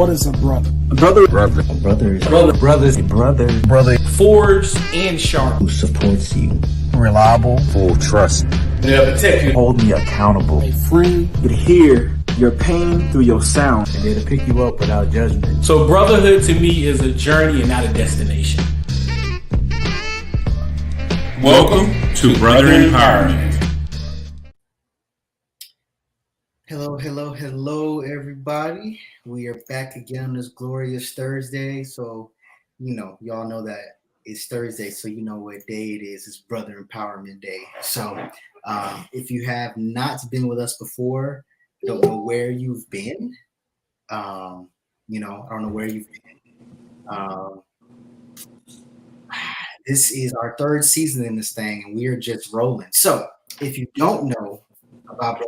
What is a brother? A brother. Brother. A brother. Brother. Brothers. A brother. Brother. Forged and sharp. Who supports you. Reliable. Full trust. They'll protect you. Hold me accountable. A friend. Could hear your pain through your sound. And there to pick you up without judgment. So brotherhood to me is a journey and not a destination. Welcome to Brother Empowerment. Hello, everybody. We are back again on this glorious Thursday. So, y'all know that it's Thursday, so you know what day it is. It's Brother Empowerment Day. So, if you have not been with us before, don't know where you've been. I don't know where you've been. This is our third season in this thing, and we are just rolling. So, if you don't know about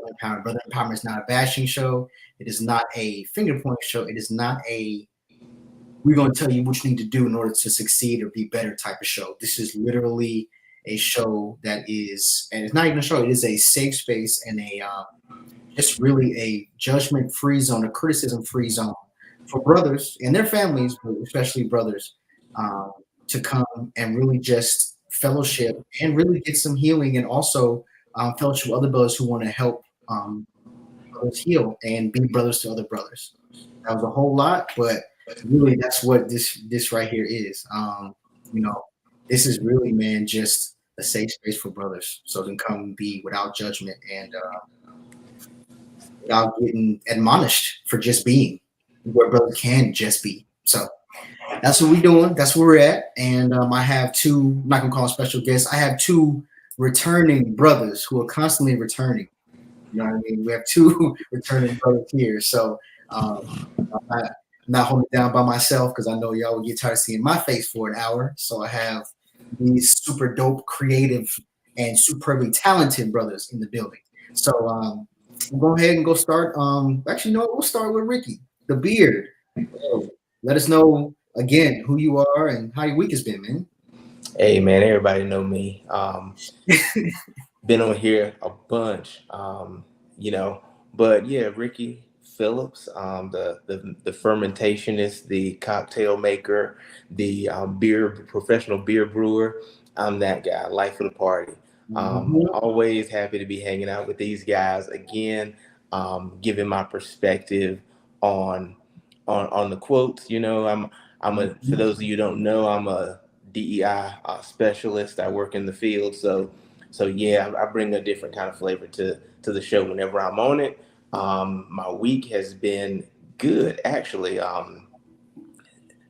Brother Empowerment is not a bashing show. It is not a finger pointing show. It is not we're going to tell you what you need to do in order to succeed or be better type of show. This is literally a show that is, and it's not even a show, it is a safe space and just really a judgment-free zone, a criticism-free zone for brothers and their families, but especially brothers, to come and really just fellowship and really get some healing, and also fellowship with other brothers who want to help brothers heal and be brothers to other brothers. That was a whole lot, but really that's what this right here is. This is really, man, just a safe space for brothers, so they can come and be without judgment and without getting admonished for just being where brothers can just be. So that's what we're doing. That's where we're at. And I have two, I'm not gonna call them special guests. I have two returning brothers who are constantly returning. You know what I mean? We have two returning brothers here. So I'm not holding it down by myself, because I know y'all will get tired of seeing my face for an hour. So I have these super dope, creative, and superbly talented brothers in the building. So we'll go ahead and go start. Actually, no, we'll start with Ricky, the beard. So let us know again who you are and how your week has been, man. Hey man, everybody know me. Been on here a bunch, but yeah, Ricky Phillips, the fermentationist, the cocktail maker, the professional beer brewer. I'm that guy, life of the party. Always happy to be hanging out with these guys again, giving my perspective on the quotes. For those of you who don't know, I'm a DEI specialist. I work in the field, so yeah, I bring a different kind of flavor to the show whenever I'm on it. My week has been good, actually.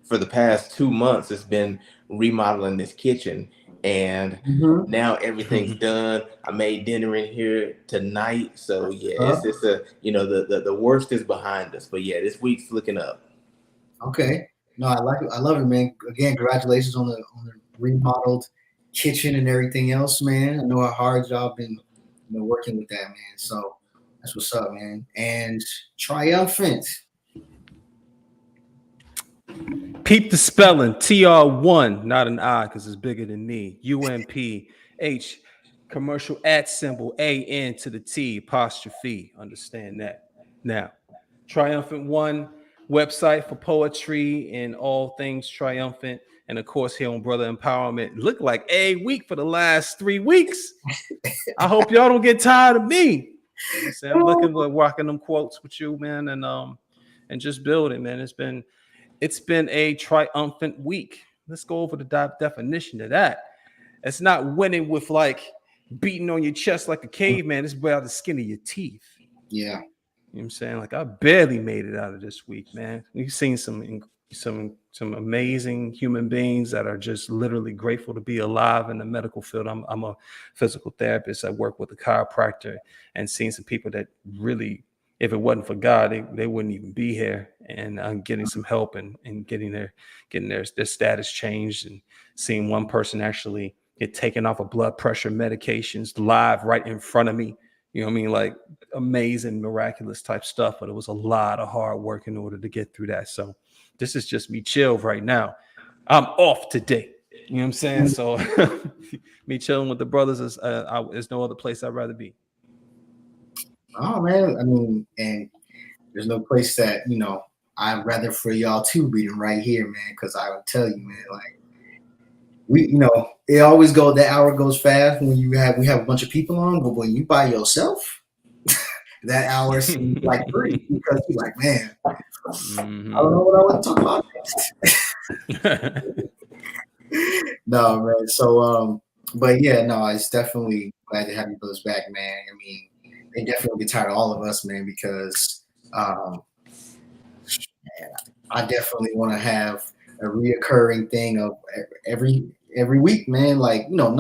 For the past 2 months, it's been remodeling this kitchen, and now everything's done. I made dinner in here tonight, so yeah, it's the worst is behind us. But yeah, this week's looking up. Okay. No, I like it. I love it, man. Again, congratulations on the remodeled kitchen and everything else, man. I know how hard y'all been working with that, man. So that's what's up, man. And Tr1umphant. Peep the spelling. Tr1, not an I, because it's bigger than me. UMPH, commercial at symbol, AN to the T, apostrophe. Understand that. Now, Tr1umphant 1. Website for poetry and all things triumphant, and of course here on Brother Empowerment. Look like a week for the last 3 weeks. I hope y'all don't get tired of me. I'm looking at rocking them quotes with you, man, and just building, man. It's been a triumphant week. Let's go over the definition of that. It's not winning with like beating on your chest like a caveman. It's about the skin of your teeth. Yeah. You know what I'm saying? Like, I barely made it out of this week, man. We've seen some amazing human beings that are just literally grateful to be alive in the medical field. I'm a physical therapist. I work with a chiropractor, and seeing some people that really, if it wasn't for God, they wouldn't even be here. And I'm getting some help and getting their status changed, and seeing one person actually get taken off of blood pressure medications live right in front of me. You know what I mean? Like amazing, miraculous type stuff, but it was a lot of hard work in order to get through that. So this is just me chill right now. I'm off today. You know what I'm saying? So me chilling with the brothers is no other place I'd rather be. Oh man, I mean, and there's no place that I'd rather for y'all to be them right here, man, because I would tell you, man, like it always that hour goes fast when we have a bunch of people on, but when you by yourself, that hour seems like 3 because you're like, man, I don't know what I want to talk about next. No, man. So, but yeah, no, it's definitely glad to have you both back, man. I mean, they definitely get tired of all of us, man, because man, I definitely want to have a reoccurring thing of every week, man. Like, not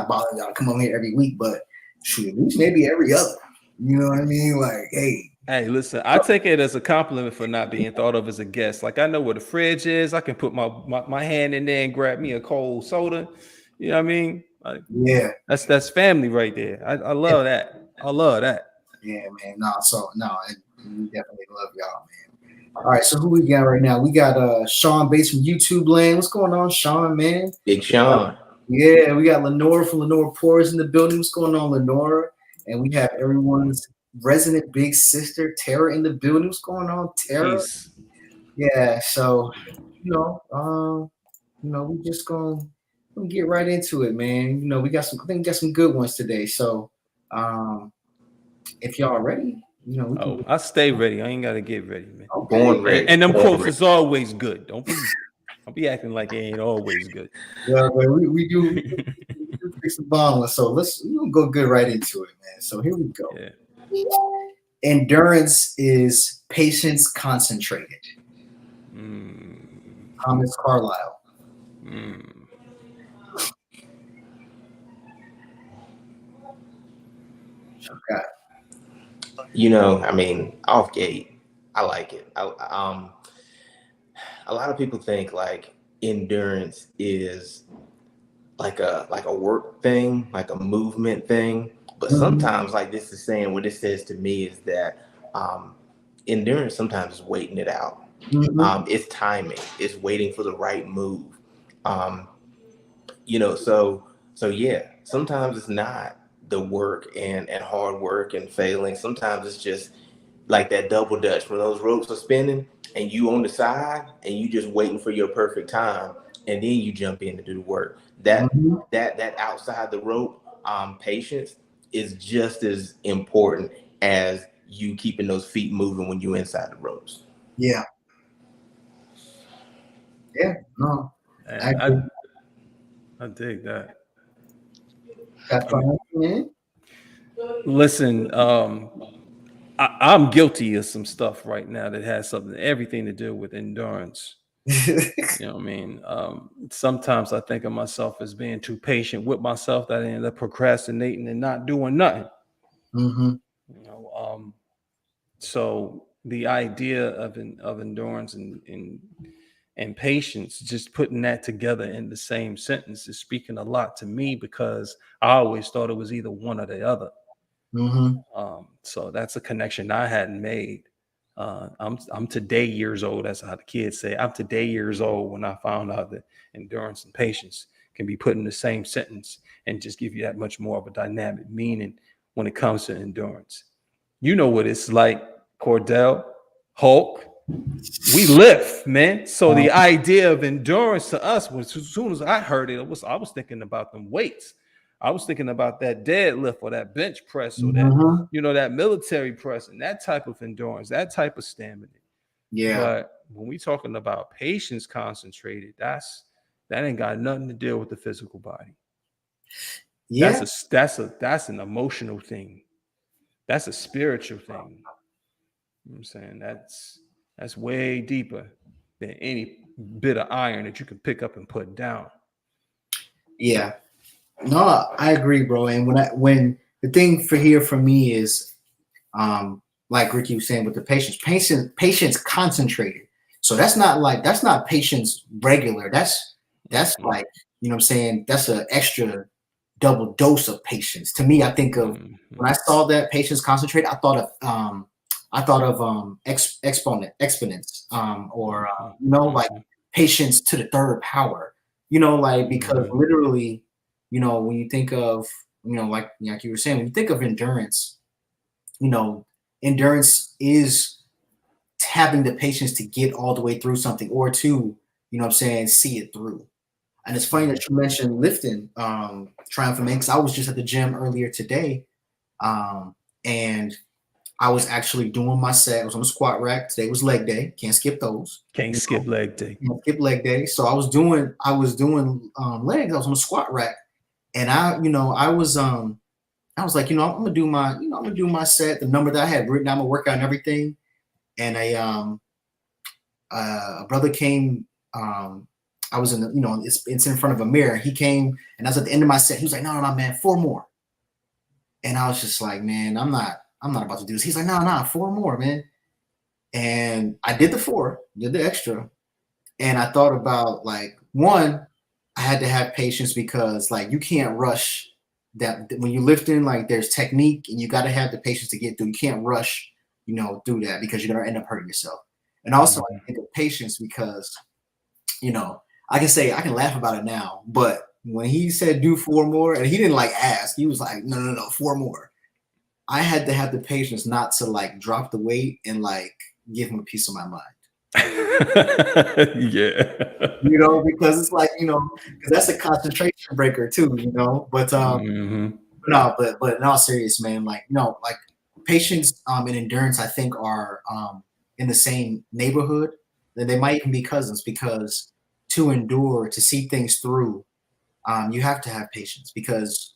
bothering y'all to come on here every week, but shoot, at least maybe every other. You know what I mean? Like, hey. Hey, listen, I take it as a compliment for not being thought of as a guest. Like, I know where the fridge is. I can put my hand in there and grab me a cold soda. You know what I mean? Like, yeah. That's family right there. I love that. I love that. Yeah, man. We definitely love y'all, man. All right, so who we got right now? We got Sean Bates from YouTube Land. What's going on, Sean, man? Big Sean. Yeah, we got Lenora from Lenora Pours in the building. What's going on, Lenora? And we have everyone's resident big sister, Tara, in the building. What's going on, Tara? Peace. Yeah, so we just gonna get right into it, man. We got I think we got some good ones today. So if y'all ready, I stay ready. I ain't gotta get ready, man. Okay. Born ready. And them quotes is always good. Don't be acting like it ain't always good. Yeah, but we do pick some bomb ones. So we'll go good right into it, man. So here we go. Yeah. Endurance is patience concentrated. Thomas Carlyle. Okay. I mean, off gate, I like it. A lot of people think like endurance is like a work thing, like a movement thing. But sometimes, like this is saying, what it says to me is that endurance sometimes is waiting it out. It's timing. It's waiting for the right move. So yeah, sometimes it's not the work and hard work and failing. Sometimes it's just like that double dutch when those ropes are spinning and you on the side and you just waiting for your perfect time, and then you jump in to do the work. That outside the rope patience is just as important as you keeping those feet moving when you're inside the ropes. Yeah. Yeah. No. I dig that. That's fine, man. Listen, I'm guilty of some stuff right now that has everything to do with endurance. You know what I mean? Sometimes I think of myself as being too patient with myself that I end up procrastinating and not doing nothing. So the idea of endurance and patience, just putting that together in the same sentence is speaking a lot to me, because I always thought it was either one or the other. So that's a connection I hadn't made. I'm today years old. That's how the kids say. I'm today years old when I found out that endurance and patience can be put in the same sentence and just give you that much more of a dynamic meaning when it comes to endurance. You know what it's like, Cordell, Hulk. We lift, man. So the idea of endurance to us was, as soon as I heard it, I was thinking about them weights. I was thinking about that deadlift or that bench press or that, that military press and that type of endurance, that type of stamina. Yeah. But when we talking about patience concentrated, that ain't got nothing to do with the physical body. Yeah. That's an emotional thing. That's a spiritual thing. You know what I'm saying? That's way deeper than any bit of iron that you can pick up and put down. Yeah. No, I agree, bro. And when the thing for me is, like Ricky was saying with the patience concentrated. So that's not patience regular. That's like, you know what I'm saying? That's an extra double dose of patience. To me, I think of when I saw that patience concentrated, I thought of exponents, or like patience to the third power. Because literally, when you think of, like you were saying, when you think of endurance, endurance is having the patience to get all the way through something, or to, you know what I'm saying, see it through. And it's funny that you mentioned lifting, Tr1umphant, because I was just at the gym earlier today, and I was actually doing my set. I was on the squat rack. Today was leg day. Can't skip those. Can't skip leg day. Can't skip leg day. So I was doing legs. I was on the squat rack, and I was like, I'm gonna do my set, the number that I had written down, my workout and everything. And a brother came. I was in the, it's in front of a mirror. He came, and I was at the end of my set. He was like, no, man, 4 more. And I was just like, man, I'm not about to do this. He's like, no, 4 more, man. And I did the 4, did the extra. And I thought about, like, one, I had to have patience, because like you can't rush that when you're lifting. Like, there's technique, and you got to have the patience to get through. You can't rush, do that, because you're gonna end up hurting yourself. And also, I think of patience because, I can laugh about it now, but when he said do 4 more, and he didn't like ask, he was like, no, 4 more. I had to have the patience not to like drop the weight and like give him a piece of my mind. Yeah. Because it's like, because that's a concentration breaker too, but no, but in all serious, man, like, like patience and endurance, I think, are in the same neighborhood. Then they might even be cousins, because to endure, to see things through, you have to have patience, because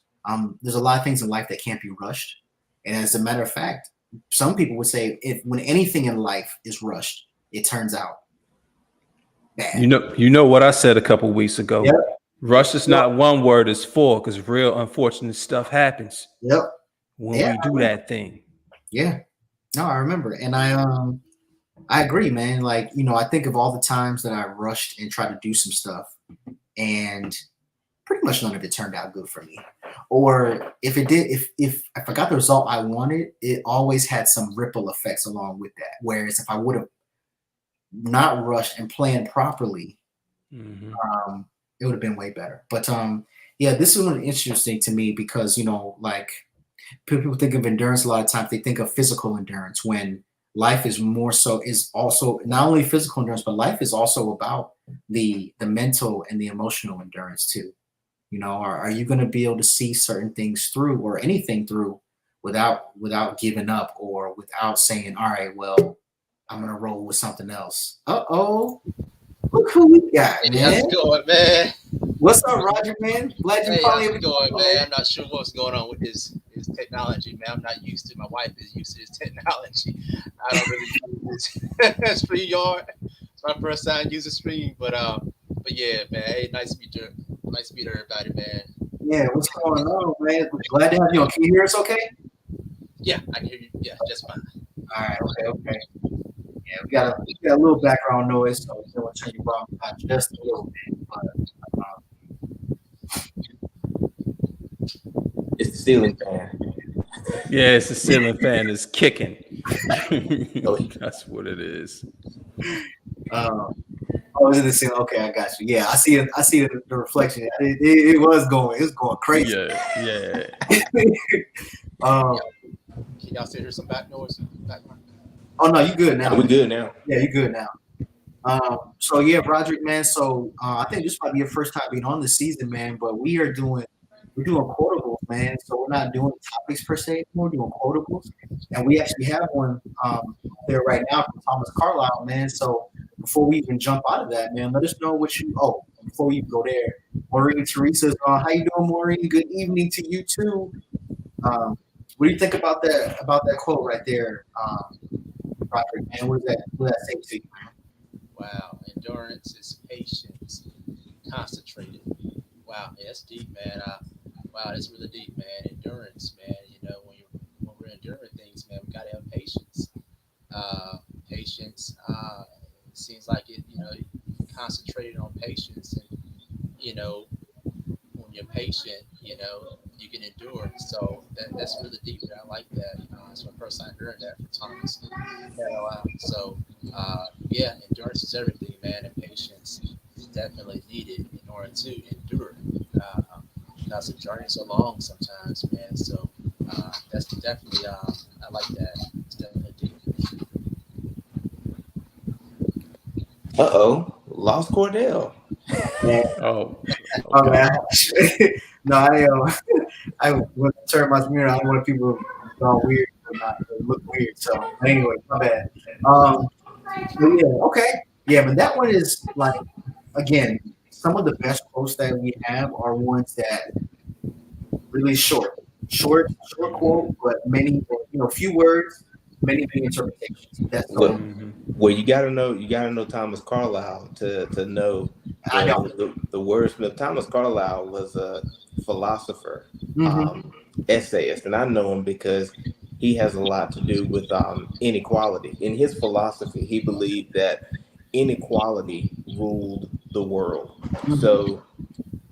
there's a lot of things in life that can't be rushed. And as a matter of fact, some people would say when anything in life is rushed, it turns out bad. You know what I said a couple weeks ago. Yep. Rush is not one word, it's 4, because real unfortunate stuff happens. Yep. When we do that thing. Yeah. No, I remember. And I agree, man. Like, I think of all the times that I rushed and tried to do some stuff, and pretty much none of it turned out good for me. Or if it did, if I got the result I wanted, it always had some ripple effects along with that. Whereas if I would have not rushed and planned properly, it would have been way better. But yeah, this is really interesting to me, because like people think of endurance a lot of times, they think of physical endurance, when life is also not only physical endurance, but life is also about the mental and the emotional endurance too. Are you going to be able to see certain things through, or anything through, without giving up, or without saying, all right, well, I'm going to roll with something else. Uh-oh. Look who we got, man. How's it going, man? What's up, Roger, man? Glad you how's it going, man? I'm not sure what's going on with his technology, man. I'm not used to. My wife is used to his technology. I don't really use StreamYard. It's my first time using Stream, but yeah, man. Hey, nice to meet you. Nice to meet everybody, man. Yeah, what's going on, man? Glad to have you on. Can you hear us okay? Yeah, I can hear you. Yeah, just fine. All right, okay. Yeah, we got a little background noise, so we want to turn you off just a little bit. But It's the ceiling fan. Yeah, it's the ceiling fan is kicking. That's what it is. Is it the ceiling? Okay, I got you. Yeah, I see it. I see the reflection. It was going crazy. Yeah. Can y'all still hear some back noise? Oh no, you good now? We good now. Yeah, you good now. So yeah, Roderick, man. So I think this might be your first time being on the season, man. But we're doing quotables, man. So we're not doing topics per se. We're doing quotables, and we actually have one there right now from Thomas Carlyle, man. So before we even jump out of that, man, let us know what you. Oh, before we go there, Maureen Teresa's how you doing, Maureen? Good evening to you too. What do you think about that quote right there, Roderick, man? What does that say to you, man? Wow, endurance is patience, concentrated. Wow, yeah, that's deep, man. Wow, that's really deep, man. Endurance, man. When we're enduring things, man, we gotta have patience. Patience. It seems like it. Concentrated on patience, and when you're patient, you can endure. So that's really deep. I like that. It's my first time hearing that from Thomas. Yeah, endurance is everything, man, and patience is definitely needed in order to endure. Because the journey is so long sometimes, man. So that's definitely I like that. It's definitely deep. Lost Cordell. Man. Oh, Oh man. No, I want to turn my mirror. I don't want people to go weird or not look weird. So anyway, my bad. But yeah, okay. Yeah, but that one is like, again, some of the best quotes that we have are ones that really short quote, but many, few words, many interpretations. That's Well, so. well, you gotta know Thomas Carlyle to know I know. the wordsmith. Thomas Carlyle was a philosopher, Mm-hmm. essayist, and I know him because he has a lot to do with inequality. In his philosophy, he believed that inequality ruled the world. So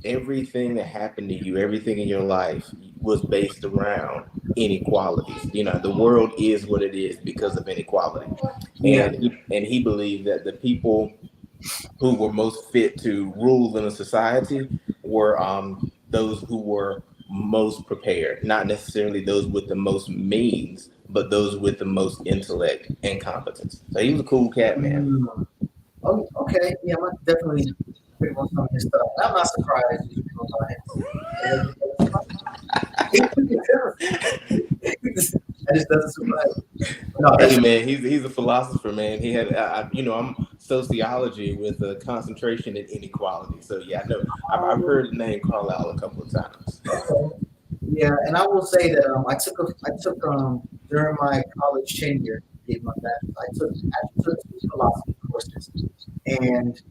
everything that happened to you, everything in your life was based around inequalities. The world is what it is because of inequality. Yeah. And he believed that the people who were most fit to rule in a society were those who were most prepared, not necessarily those with the most means, but those with the most intellect and competence. So he was a cool cat, man. Oh, okay. Yeah, I'm definitely pick on some of his stuff. I'm not surprised. That just doesn't surprise me. No, that's Hey man, he's a philosopher, man. He had, I'm sociology with a concentration in inequality. So yeah, I know I've heard the name Carlisle a couple of times. okay. Yeah, and I will say that I took during my college tenure, did my bachelor's, I took two philosophy courses, and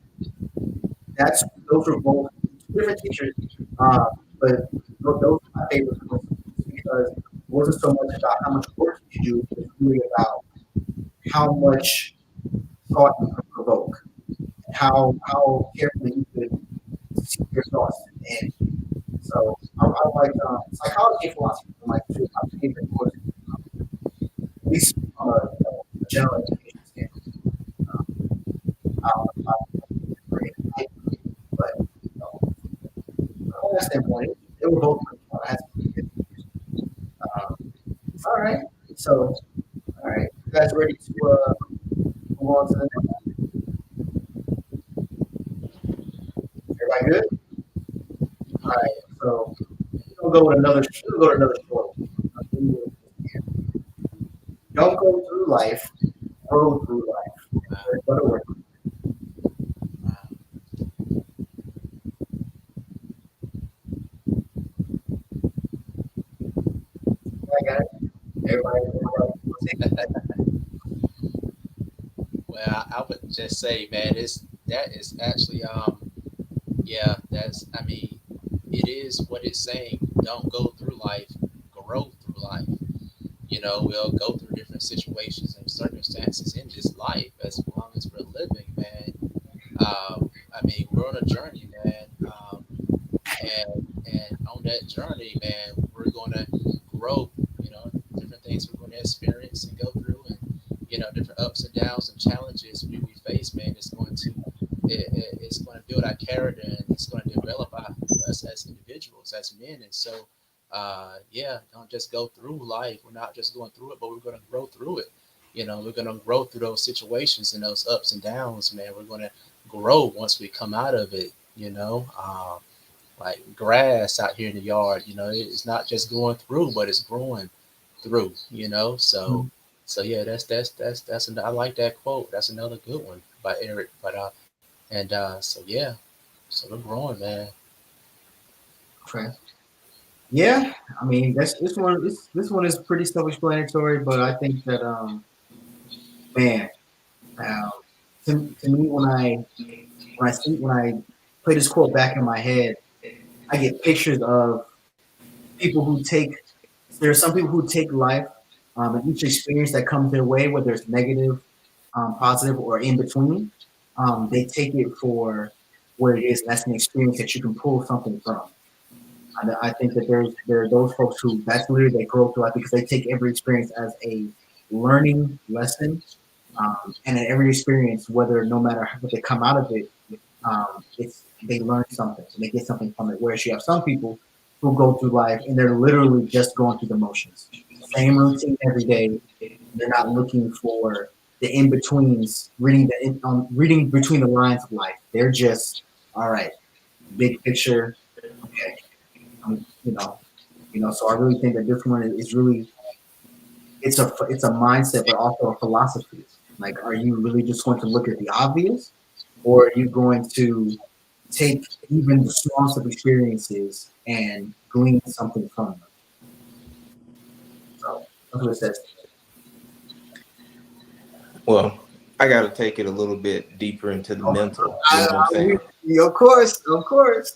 those were both different teachers, but those were my favorite courses because it wasn't so much about how much work you do, it was really about how much thought you could provoke, and how carefully you could see your thoughts and. So I like psychology and philosophy are my two of my favorite courses, at least from a general education standpoint. I don't know but from that standpoint, they were both pretty fun. I had some pretty good teachers. All right, so all right, you guys ready to move on to the next? Everybody good? All right, so we'll go with another. We'll go to another short one. Don't go through life, grow through life. What a word. I got it. Everybody. Well, I would just say, man, that is actually yeah, it is what it's saying. Don't go through life, grow through life. We'll go through different situations and circumstances in this life as long as we're living, man. We're on a journey, man. And on that journey, man, we're going to grow. Different things we're going to experience and go through, and different ups and downs and challenges we face, man. It's going to build our character, and it's going to develop us as individuals, as men. And so, don't just go through life. We're not just going through it, but we're going to grow through it. We're going to grow through those situations and those ups and downs, man. We're going to grow once we come out of it. Like grass out here in the yard. It's not just going through, but it's growing through. So yeah, that's I like that quote. That's another good one by Eric. But so yeah, so we're growing, man. Okay. Yeah, this one is pretty self-explanatory, but I think that man, to me when I play this quote back in my head, I get pictures of people who take. There are some people who take life and each experience that comes their way, whether it's negative, positive, or in between. They take it for what it is, and that's an experience that you can pull something from. I think that there are those folks who that's literally they grow through life because they take every experience as a learning lesson, and in every experience, no matter what they come out of it, they learn something and they get something from it. Whereas you have some people who go through life and they're literally just going through the motions, same routine every day. They're not looking for the in betweens, reading between the lines of life. They're just all right, big picture. Okay, you know. So I really think that this one is really it's a mindset, but also a philosophy. Like, are you really just going to look at the obvious, or are you going to take even the smallest of experiences and glean something from them? So that's what it says. Well, I got to take it a little bit deeper into the mental. You know what I'm saying? Of course.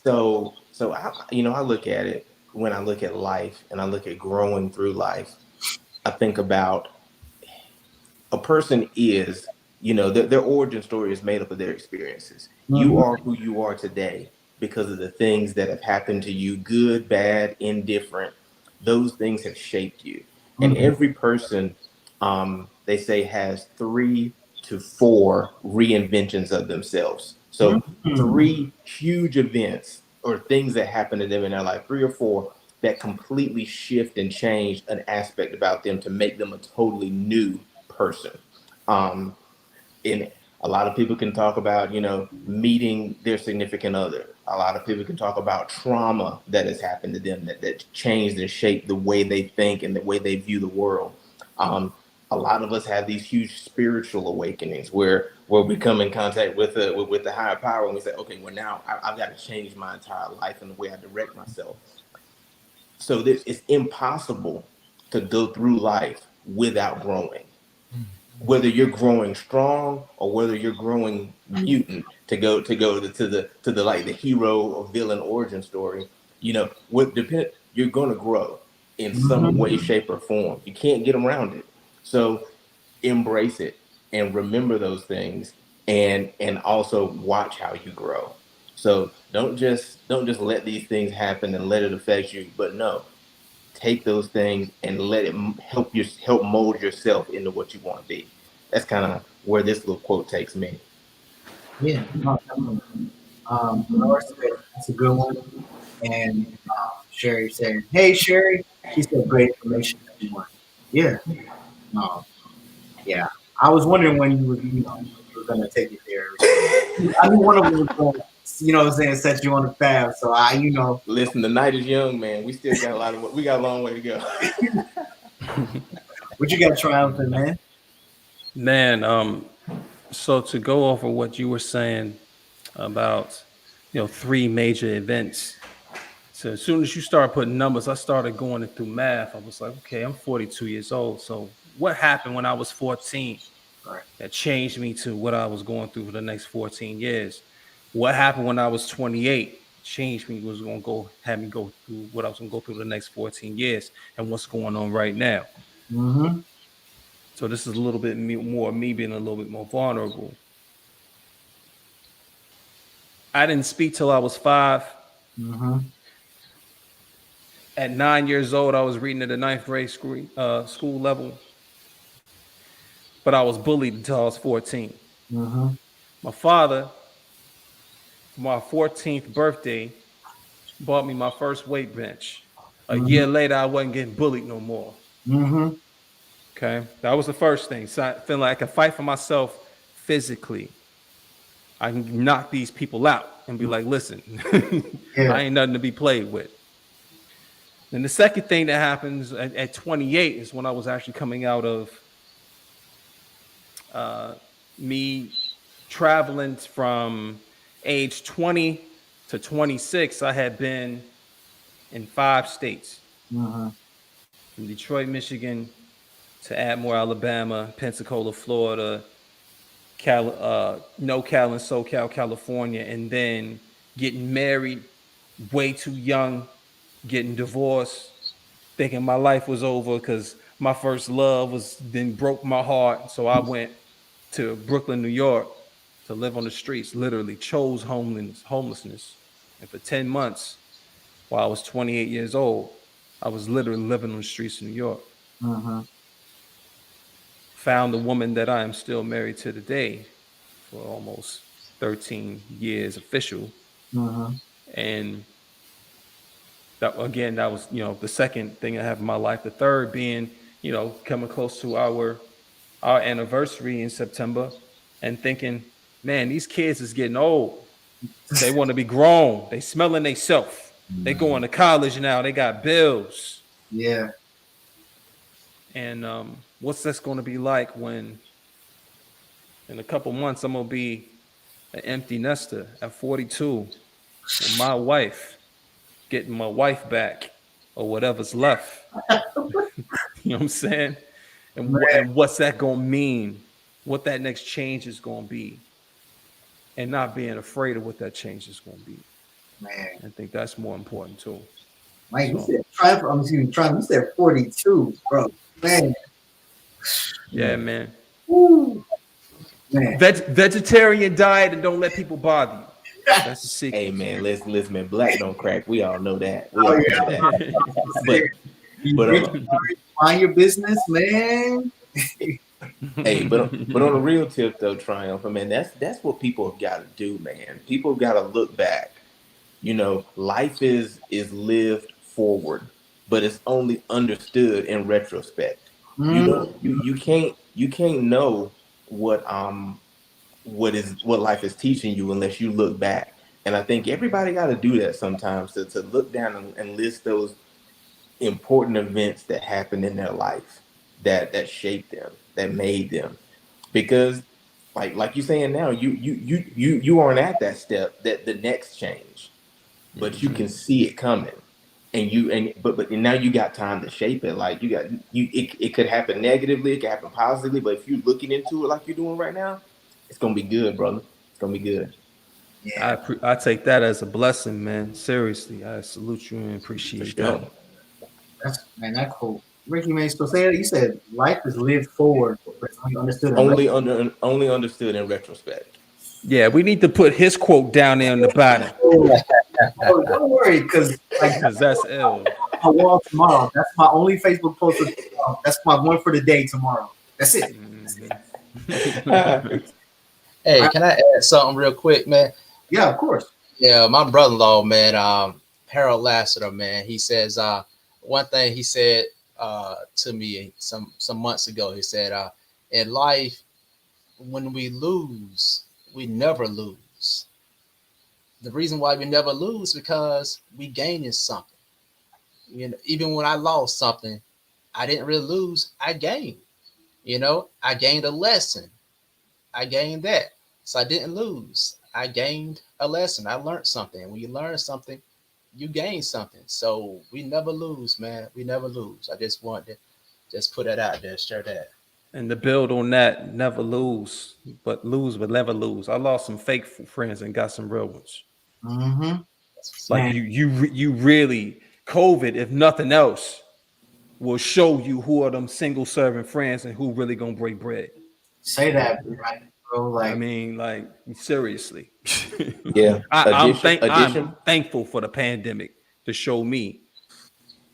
So I look at it when I look at life and I look at growing through life. I think about a person is, their origin story is made up of their experiences. You are who you are today because of the things that have happened to you, good, bad, indifferent. Those things have shaped you. And every person, they say, has 3 to 4 reinventions of themselves. So 3 huge events or things that happen to them in their life, 3 or 4 that completely shift and change an aspect about them to make them a totally new person. And a lot of people can talk about, meeting their significant other. A lot of people can talk about trauma that has happened to them that changed and shaped the way they think and the way they view the world. A lot of us have these huge spiritual awakenings where we come in contact with the higher power and we say, okay, well now I've got to change my entire life and the way I direct myself. So it's impossible to go through life without growing. Whether you're growing strong or whether you're growing mutant, to go to the like the hero or villain origin story, you're gonna grow in some way, shape, or form. You can't get around it. So embrace it and remember those things, and also watch how you grow. So don't just let these things happen and let it affect you, but no, take those things and let it help mold yourself into what you want to be. That's kind of where this little quote takes me. Yeah, no, definitely. Lenore said that's a good one. And Sherry said, "Hey, Sherry," she said, "Great information, everyone." Yeah, no, yeah. I was wondering when you were gonna take it there. I knew one of them was going, what I'm saying, set you on the path. So Listen, the night is young, man. We still got we got a long way to go. what you got triumphant, man? Man, so to go over what you were saying about, 3 major events. So as soon as you start putting numbers, I started going through math. I was like, okay, I'm 42 years old. So what happened when I was 14 Right. that changed me to what I was going through for the next 14 years? What happened when I was 28 changed me, was going to have me go through what I was going to go through the next 14 years, and what's going on right now. So this is a little bit more me being a little bit more vulnerable. I didn't speak till I was 5. At 9 years old, I was reading at the 9th grade school level, but I was bullied until I was 14. My father, for my 14th birthday, bought me my first weight bench. A year later, I wasn't getting bullied no more. Okay, that was the first thing. So I feel like I can fight for myself physically. I can knock these people out and be like, listen, I ain't nothing to be played with. Then the second thing that happens at 28 is when I was actually coming out of me traveling from age 20 to 26. I had been in 5 states, from Detroit, Michigan, to Atmore, Alabama, Pensacola, Florida, NorCal and SoCal, California, and then getting married way too young, getting divorced, thinking my life was over because my first love then broke my heart. So I went to Brooklyn, New York to live on the streets, literally chose homelessness. And for 10 months, while I was 28 years old, I was literally living on the streets of New York. Found the woman that I am still married to today for almost 13 years official. And that was, the second thing I have in my life. The third being, coming close to our our anniversary in September and thinking, man, these kids is getting old. They want to be grown. They smelling themselves. They going to college now. They got bills. Yeah. And what's this going to be like when in a couple months I'm going to be an empty nester at 42 with my wife, getting my wife back or whatever's left. You know what I'm saying? And what's that going to mean? What that next change is going to be. And not being afraid of what that change is going to be. Man. I think that's more important too. Mike, you said Tr1umphant, you said 42, bro. Man. Yeah, man. Woo. Man. Vegetarian diet and don't let people bother you. That's the secret. Hey man, listen, man. Black don't crack. We all know that. We all know that. but mind your business, man. Hey, but on the real tip though, Tr1umphant, man, that's what people have got to do, man. People got to look back. You know, life is lived forward, but it's only understood in retrospect. You know, you can't know what life is teaching you unless you look back. And I think everybody got to do that sometimes to look down and list those important events that happened in their life that shaped them, that made them. Because like you're saying now, you aren't at that step, that the next change, but you can see it coming. But now you got time to shape it. Like it could happen negatively, it could happen positively, but if you're looking into it like you're doing right now, it's gonna be good, brother. It's gonna be good. Yeah. I take that as a blessing, man. Seriously, I salute you and appreciate that. That's cool. Ricky, man, so say you said life is lived forward. Only understood in retrospect. Yeah, we need to put his quote down there on the bottom. Oh, don't worry, because that's ill. My wall tomorrow. That's my only Facebook post. That's my one for the day tomorrow. That's it. Hey, can I add something real quick, man? Yeah, of course. Yeah, my brother-in-law, man, Harold Lassiter, man, he says one thing he said to me some months ago. He said, in life, when we lose, we never lose. The reason why we never lose because we gaining something. You know, even when I lost something, I didn't really lose. I gained. You know, I gained a lesson. I gained that. So I didn't lose. I gained a lesson. I learned something. When you learn something, you gain something. So we never lose, man. We never lose. I just want to just put that out there, share that. And to build on that, never lose, but never lose. I lost some fake friends and got some real ones. Mm-hmm. Like you really, COVID, if nothing else, will show you who are them single serving friends and who really gonna break bread. Say that, right, bro. Like, I mean, like seriously. Yeah. I'm thankful for the pandemic to show me.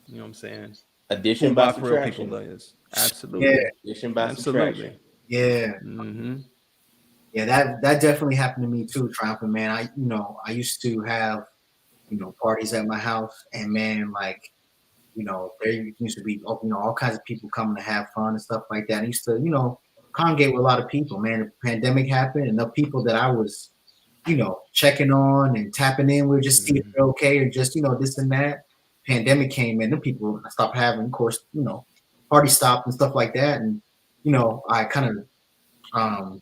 You know what I'm saying? Addition by subtraction. People is. Absolutely. Yeah. Addition by subtraction. Yeah. Mm-hmm. Yeah, that definitely happened to me too, Tr1umphant, man. I used to have, parties at my house, and man, like, there used to be, all kinds of people coming to have fun and stuff like that. I used to, congregate with a lot of people, man. The pandemic happened, and the people that I was, checking on and tapping in with, just see if they're okay or just, this and that. Pandemic came in, the people I stopped having, of course, party stopped and stuff like that. And, I kind of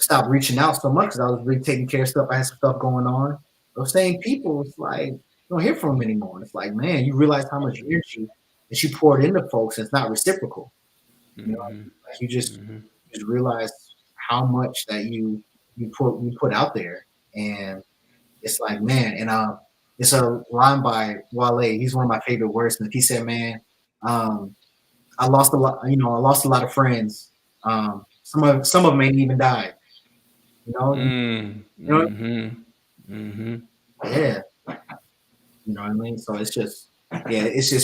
stopped reaching out so much because I was really taking care of stuff. I had some stuff going on. Those same people, it's like, you don't hear from them anymore. And it's like, man, you realize how much energy that you poured into folks, and it's not reciprocal. Like you just realize how much that you put out there. And it's like, man, and it's a line by Wale. He's one of my favorite wordsmiths. He said, man, I lost a lot, I lost a lot of friends. Some of them ain't even died. Yeah. You know what I mean? So it's just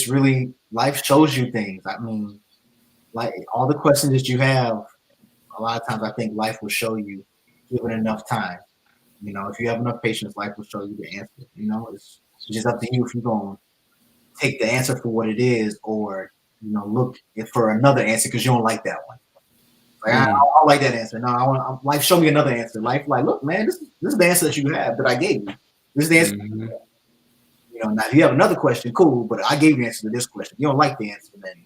really, life shows you things. I mean, like all the questions that you have, a lot of times I think life will show you, given enough time. If you have enough patience, life will show you the answer. It's just up to you if you're going to take the answer for what it is, or look for another answer because you don't like that one. Like I like that answer. No, I want life. Show me another answer. Life, like, look, man, this is the answer that you have that I gave you. This is the answer. You know, now if you have another question, cool. But I gave you the answer to this question. If you don't like the answer, then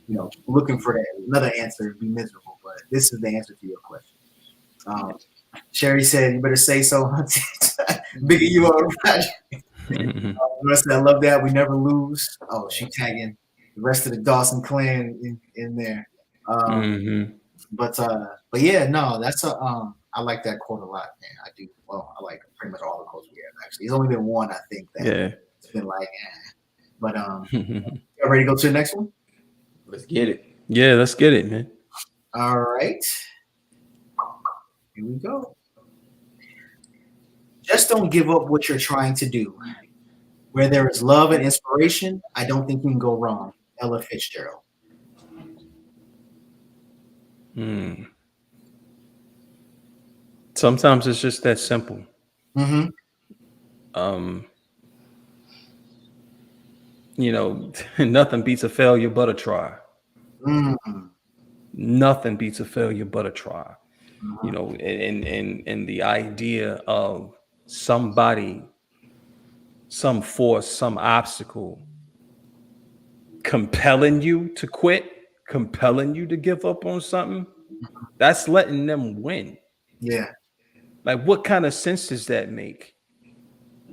you know, looking for that another answer would be miserable. But this is the answer to your question. Sherry said, "You better say so." Biggie, you are right. I love that. We never lose. Oh, she tagging the rest of the Dawson clan in there. But yeah, no, that's I like that quote a lot, man. I do. Well, I like pretty much all the quotes we have. Actually, there's only been one I think that it's been like, But you ready to go to the next one? Let's get it. Yeah, let's get it, man. All right. Here we go. Just don't give up what you're trying to do. Where there is love and inspiration, I don't think you can go wrong. Ella Fitzgerald. Sometimes it's just that simple. You know, nothing beats a failure but a try. Nothing beats a failure but a try. You know, and the idea of somebody, some force, some obstacle compelling you to quit, compelling you to give up on something, that's letting them win. Yeah. Like, what kind of sense does that make?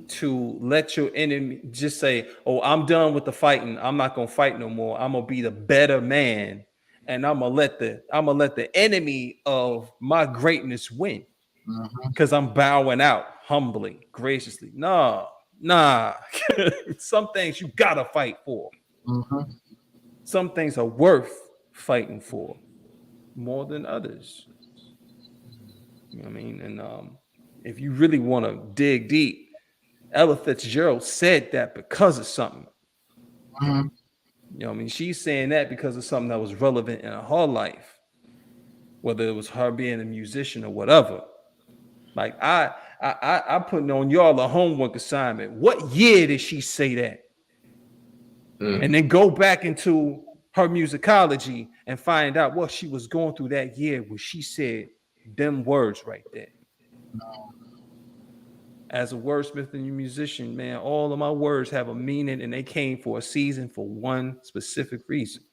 To let your enemy just say, "Oh, I'm done with the fighting. I'm not gonna fight no more. I'm gonna be the better man, and I'm gonna let the enemy of my greatness win because I'm bowing out humbly, graciously." Nah. Some things you gotta fight for. Some things are worth fighting for more than others. You know what I mean? And if you really want to dig deep, Ella Fitzgerald said that because of something. You know what I mean? She's saying that because of something that was relevant in her life, whether it was her being a musician or whatever. Like I putting on y'all a homework assignment. What year did she say that? And then go back into her musicology and find out what she was going through that year when she said them words right there. As a wordsmith and a musician, man, all of my words have a meaning, and they came for a season for one specific reason.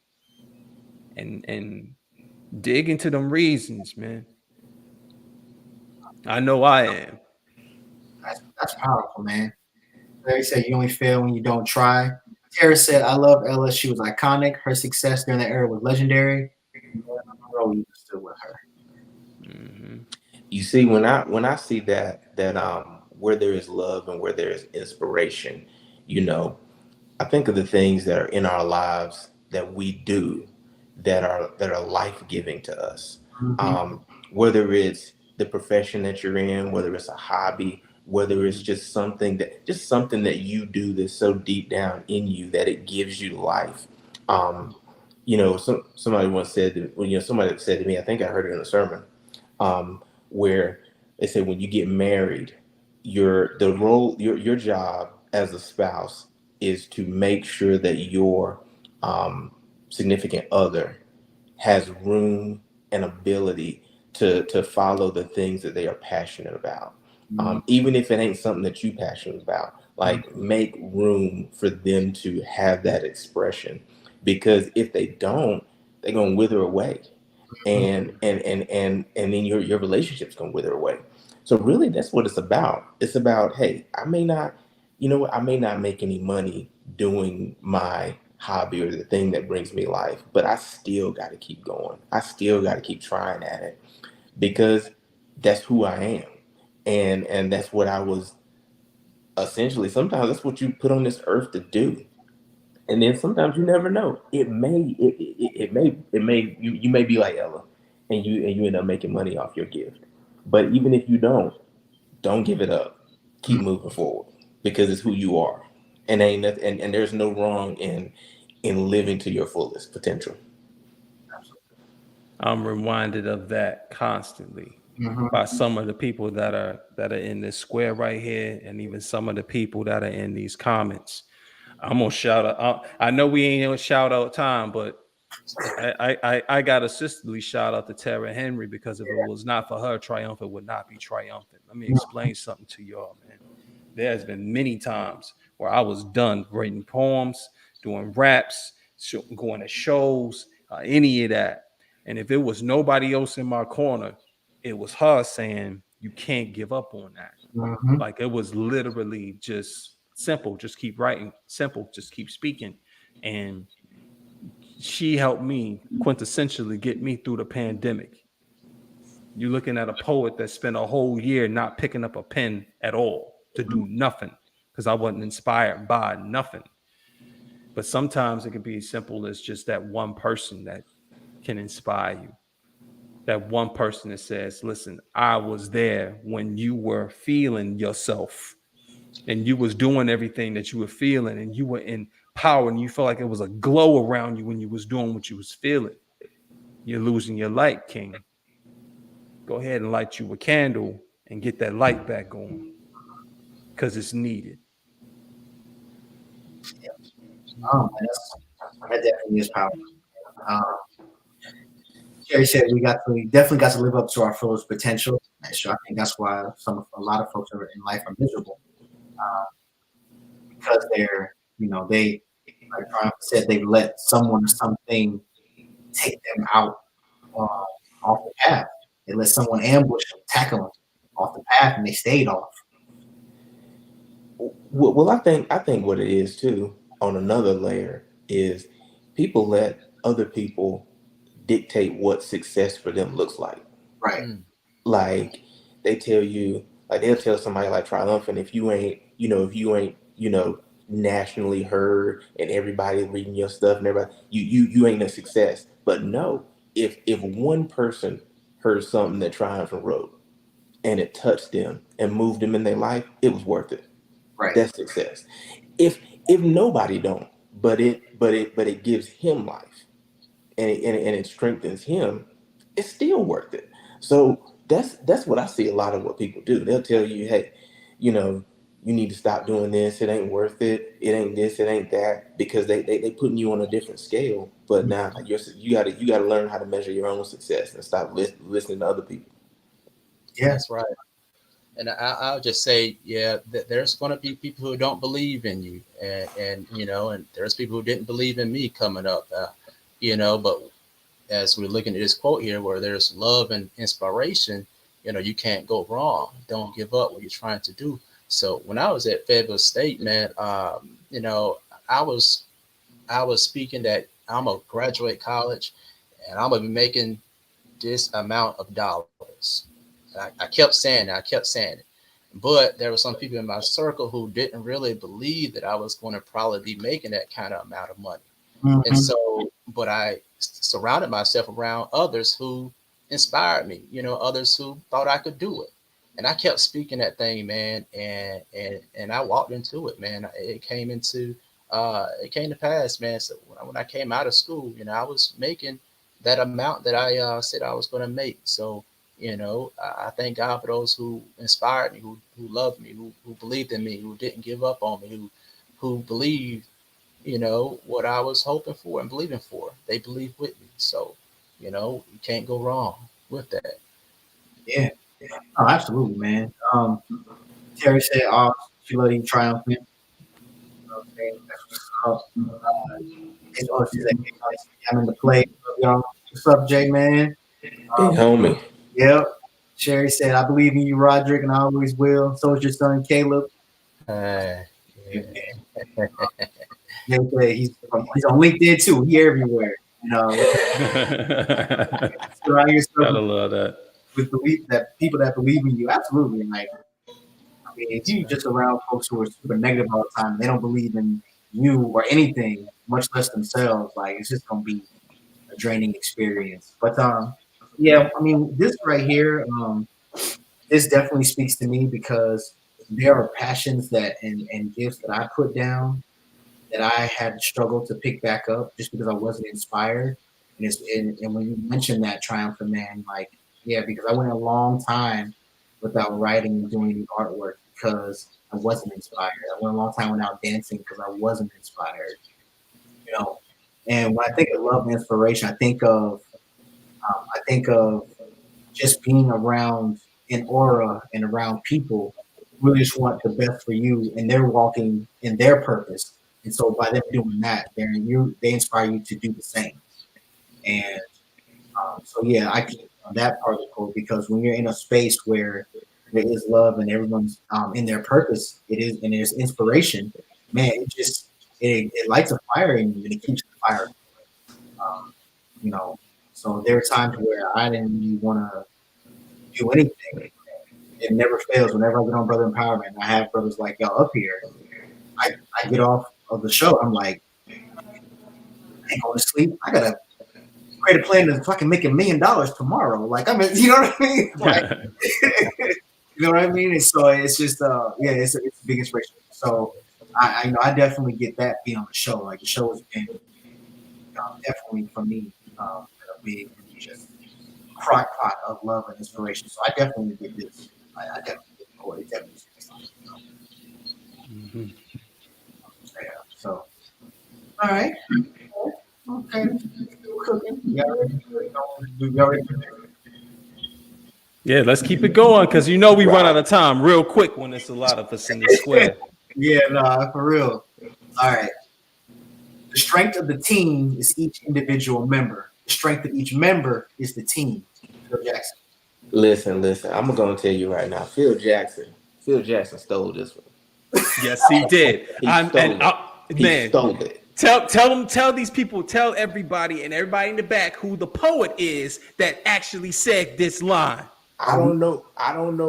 And dig into them reasons, man. I know I am. That's powerful, man. Larry said you only fail when you don't try. Tara said, I love Ella. She was iconic. Her success during that era was legendary. You still with her. You see, when I see that where there is love and where there is inspiration, you know, I think of the things that are in our lives that we do that are life-giving to us. Whether it's the profession that you're in, whether it's a hobby, whether it's just something that you do that's so deep down in you that it gives you life. You know, somebody once said that, somebody said to me, I think I heard it in a sermon, where they said when you get married, your job as a spouse is to make sure that your significant other has room and ability to follow the things that they are passionate about. Even if it ain't something that you passionate about, like make room for them to have that expression, because if they don't, they're gonna wither away, and then your relationship's gonna wither away. So really, that's what it's about. It's about, hey, I may not make any money doing my hobby or the thing that brings me life, but I still got to keep going. I still got to keep trying at it, because that's who I am. And that's what I was essentially. Sometimes that's what you put on this earth to do. And then sometimes you never know. You may be like Ella, and you end up making money off your gift. But even if you don't give it up. Keep moving forward, because it's who you are. And and there's no wrong in living to your fullest potential. I'm reminded of that constantly by some of the people that are in this square right here, and even some of the people that are in these comments. I'm gonna shout out. I know we ain't in shout out time, but I got a sisterly shout out to Tara Henry, because if it was not for her, Triumphant would not be triumphant. Let me explain something to y'all, man. There's been many times where I was done writing poems, doing raps, going to shows, any of that. And if it was nobody else in my corner, it was her saying, you can't give up on that. Like, it was literally just simple. Just keep writing. Simple. Just keep speaking. And she helped me quintessentially get me through the pandemic. You're looking at a poet that spent a whole year not picking up a pen at all, to do nothing, because I wasn't inspired by nothing. But sometimes it can be as simple as just that one person that can inspire you. That one person that says, listen, I was there when you were feeling yourself and you was doing everything that you were feeling, and you were in power, and you felt like it was a glow around you when you was doing what you was feeling. You're losing your light, King. Go ahead and light you a candle and get that light back on, because it's needed. Oh, man, that definitely is powerful. Jerry said we definitely got to live up to our fullest potential. So I think that's why a lot of folks in life are miserable, because they, like Brian said, they let someone or something take them out off the path. They let someone ambush them, tackle them off the path, and they stayed off. Well, I think what it is too, on another layer, is people let other people dictate what success for them looks like. Right. Like, they tell you, like, they'll tell somebody like Tr1umphant, if you ain't nationally heard and everybody reading your stuff and everybody, you ain't a success. But no, if one person heard something that Tr1umphant wrote and it touched them and moved them in their life, it was worth it. Right. That's success. If nobody don't, but it gives him life and it strengthens him, it's still worth it. So that's what I see a lot of what people do. They'll tell you, hey, you need to stop doing this. It ain't worth it. It ain't this. It ain't that, because they putting you on a different scale. But now you gotta learn how to measure your own success and stop listening to other people. Yeah, that's right. And I'll just say, that there's going to be people who don't believe in you, and there's people who didn't believe in me coming up, But as we're looking at this quote here, where there's love and inspiration, you can't go wrong. Don't give up what you're trying to do. So when I was at Fayetteville State, man, I was speaking that I'm gonna graduate college, and I'm gonna be making this amount of dollars. I kept saying it, but there were some people in my circle who didn't really believe that I was going to probably be making that kind of amount of money. And so, but I surrounded myself around others who inspired me, others who thought I could do it. And I kept speaking that thing, man. And I walked into it, man. It came to pass, man. So when I came out of school, I was making that amount that I said I was going to make. So, I thank God for those who inspired me, who loved me, who believed in me, who didn't give up on me, who believed, what I was hoping for and believing for. They believed with me. So, you can't go wrong with that. Yeah. Oh, absolutely, man. Terry said, "Oh, she let you triumphant." You know what I'm saying? That's what's up. She's like, I'm in the play. Y'all, what's up, Jay, man? Big homie. Yep. Sherry said, "I believe in you, Roderick, and I always will." So is your son, Caleb. Yeah. He's on LinkedIn too. He everywhere. Surround yourself Gotta love that. with people that believe in you. Absolutely. Like, I mean, if you just around folks who are super negative all the time, they don't believe in you or anything, much less themselves. Like, it's just gonna be a draining experience. But yeah, I mean, this right here, this definitely speaks to me, because there are passions and gifts that I put down that I had struggled to pick back up just because I wasn't inspired. And when you mentioned that, Triumphant, man, like, yeah, because I went a long time without writing and doing any artwork because I wasn't inspired. I went a long time without dancing because I wasn't inspired. And when I think of love and inspiration, I think of just being around an aura and around people who really just want the best for you, and they're walking in their purpose. And so by them doing that, they inspire you to do the same. And so yeah, I keep that part of the quote because when you're in a space where there is love and everyone's in their purpose, it is, and there's inspiration. Man, it lights a fire in you and it keeps the fire. You know, so there are times where I didn't really want to do anything. It never fails. Whenever I get on Brother Empowerment, I have brothers like y'all up here. I get off of the show. I'm like, I ain't going to sleep. I gotta create a plan to fucking make $1 million tomorrow. Like, I mean, you know what I mean? Like, you know what I mean? And so it's just, it's a big inspiration. So I definitely get that being on the show. Like the show has been definitely for me a big just crock pot of love and inspiration. So I definitely get this. I definitely get more. It definitely. Mm-hmm. Yeah. So, all right. Okay. Still cooking. Y'all ready? Yeah, let's keep it going because we run out of time real quick when there's a lot of us in the square. Yeah, no, for real. All right. The strength of the team is each individual member. The strength of each member is the team. Phil Jackson. Listen. I'm gonna tell you right now. Phil Jackson stole this one. Yes, he did. He stole it. Tell these people, tell everybody and everybody in the back who the poet is that actually said this line. I don't know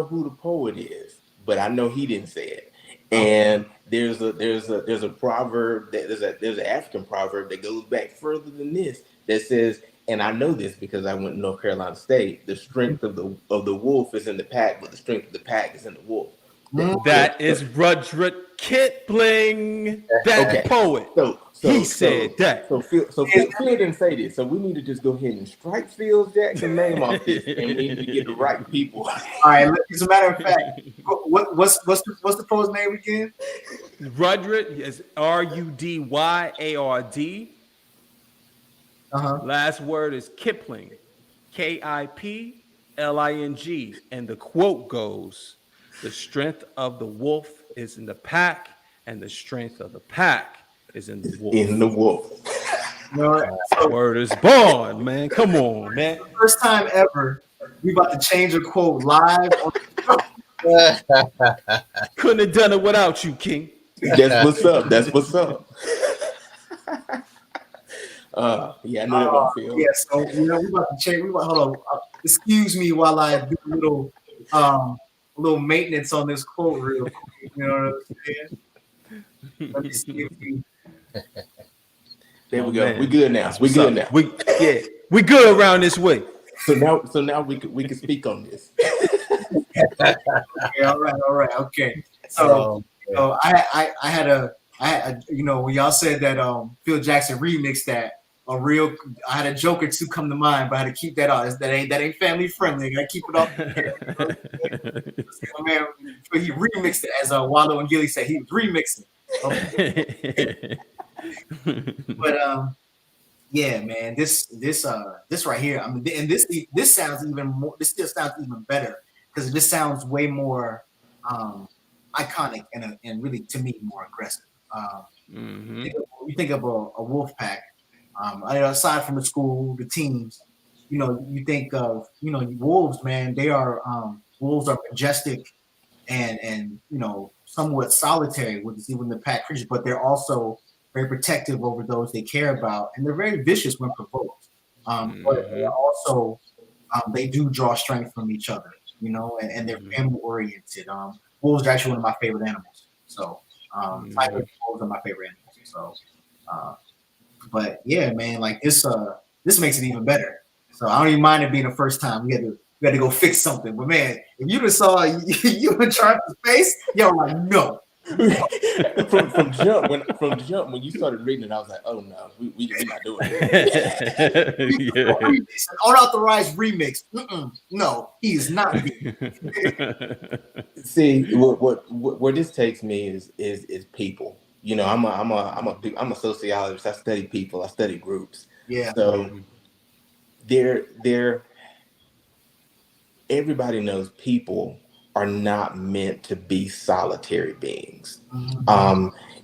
who the poet is, but I know he didn't say it. And there's a proverb there's an African proverb that goes back further than this that says, and I know this because I went to North Carolina State, the strength of the wolf is in the pack, but the strength of the pack is in the wolf. That is Roderick Kipling, that poet. He said that. So Phil didn't say this. So we need to just go ahead and strike Phil Jackson's name off this, and we need to get the right people. All right. As a matter of fact, what's the poet's name again? Roderick is Rudyard. Last word is Kipling, Kipling, and the quote goes, "The strength of the wolf is in the pack, and the strength of the pack is in the wolf." In the wolf. Word is born, man. Come on, man. First time ever, we about to change a quote live. Couldn't have done it without you, King. That's what's up. Yeah, I know that one, Phil. Yeah, so we about to change. Hold on. Excuse me while I do a little maintenance on this quote real quick. You know what I'm saying? Let me see if we. There we go. Man. We good now. We good now. We good around this way. So now we can speak on this. Okay, all right. Okay. So I had when y'all said that Phil Jackson remixed that. I had a joke or two come to mind, but I had to keep that out. That ain't family friendly. I gotta keep it off. Man, he remixed it as Wallow and Gilly said. He was remixing. But yeah, man, this right here. I mean, and this sounds even more. This still sounds even better because this sounds way more iconic and really to me more aggressive. You think of a wolf pack. Aside from the school, the teams, you think of, wolves, man, wolves are majestic and somewhat solitary with the pack creatures, but they're also very protective over those they care about. And they're very vicious when provoked. But they're also, they do draw strength from each other, and they're family oriented. Wolves are actually one of my favorite animals. So, wolves are my favorite animals. So, but yeah, man, like this makes it even better. So I don't even mind it being the first time. We had to go fix something. But man, if you just saw you in Charlie's face, yo, like no. from jump when you started reading it, I was like, oh no, we're not doing it. An unauthorized remix. No, he is not. See, what this takes me is people. I'm a sociologist. I study people. I study groups. Yeah. So they're everybody knows people are not meant to be solitary beings.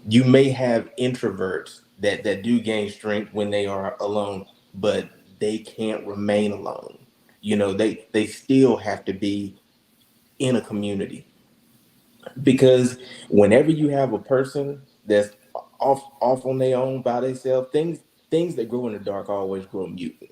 You may have introverts that do gain strength when they are alone, but they can't remain alone. They still have to be in a community, because whenever you have a person that's off on their own by themselves, things that grow in the dark always grow mutant.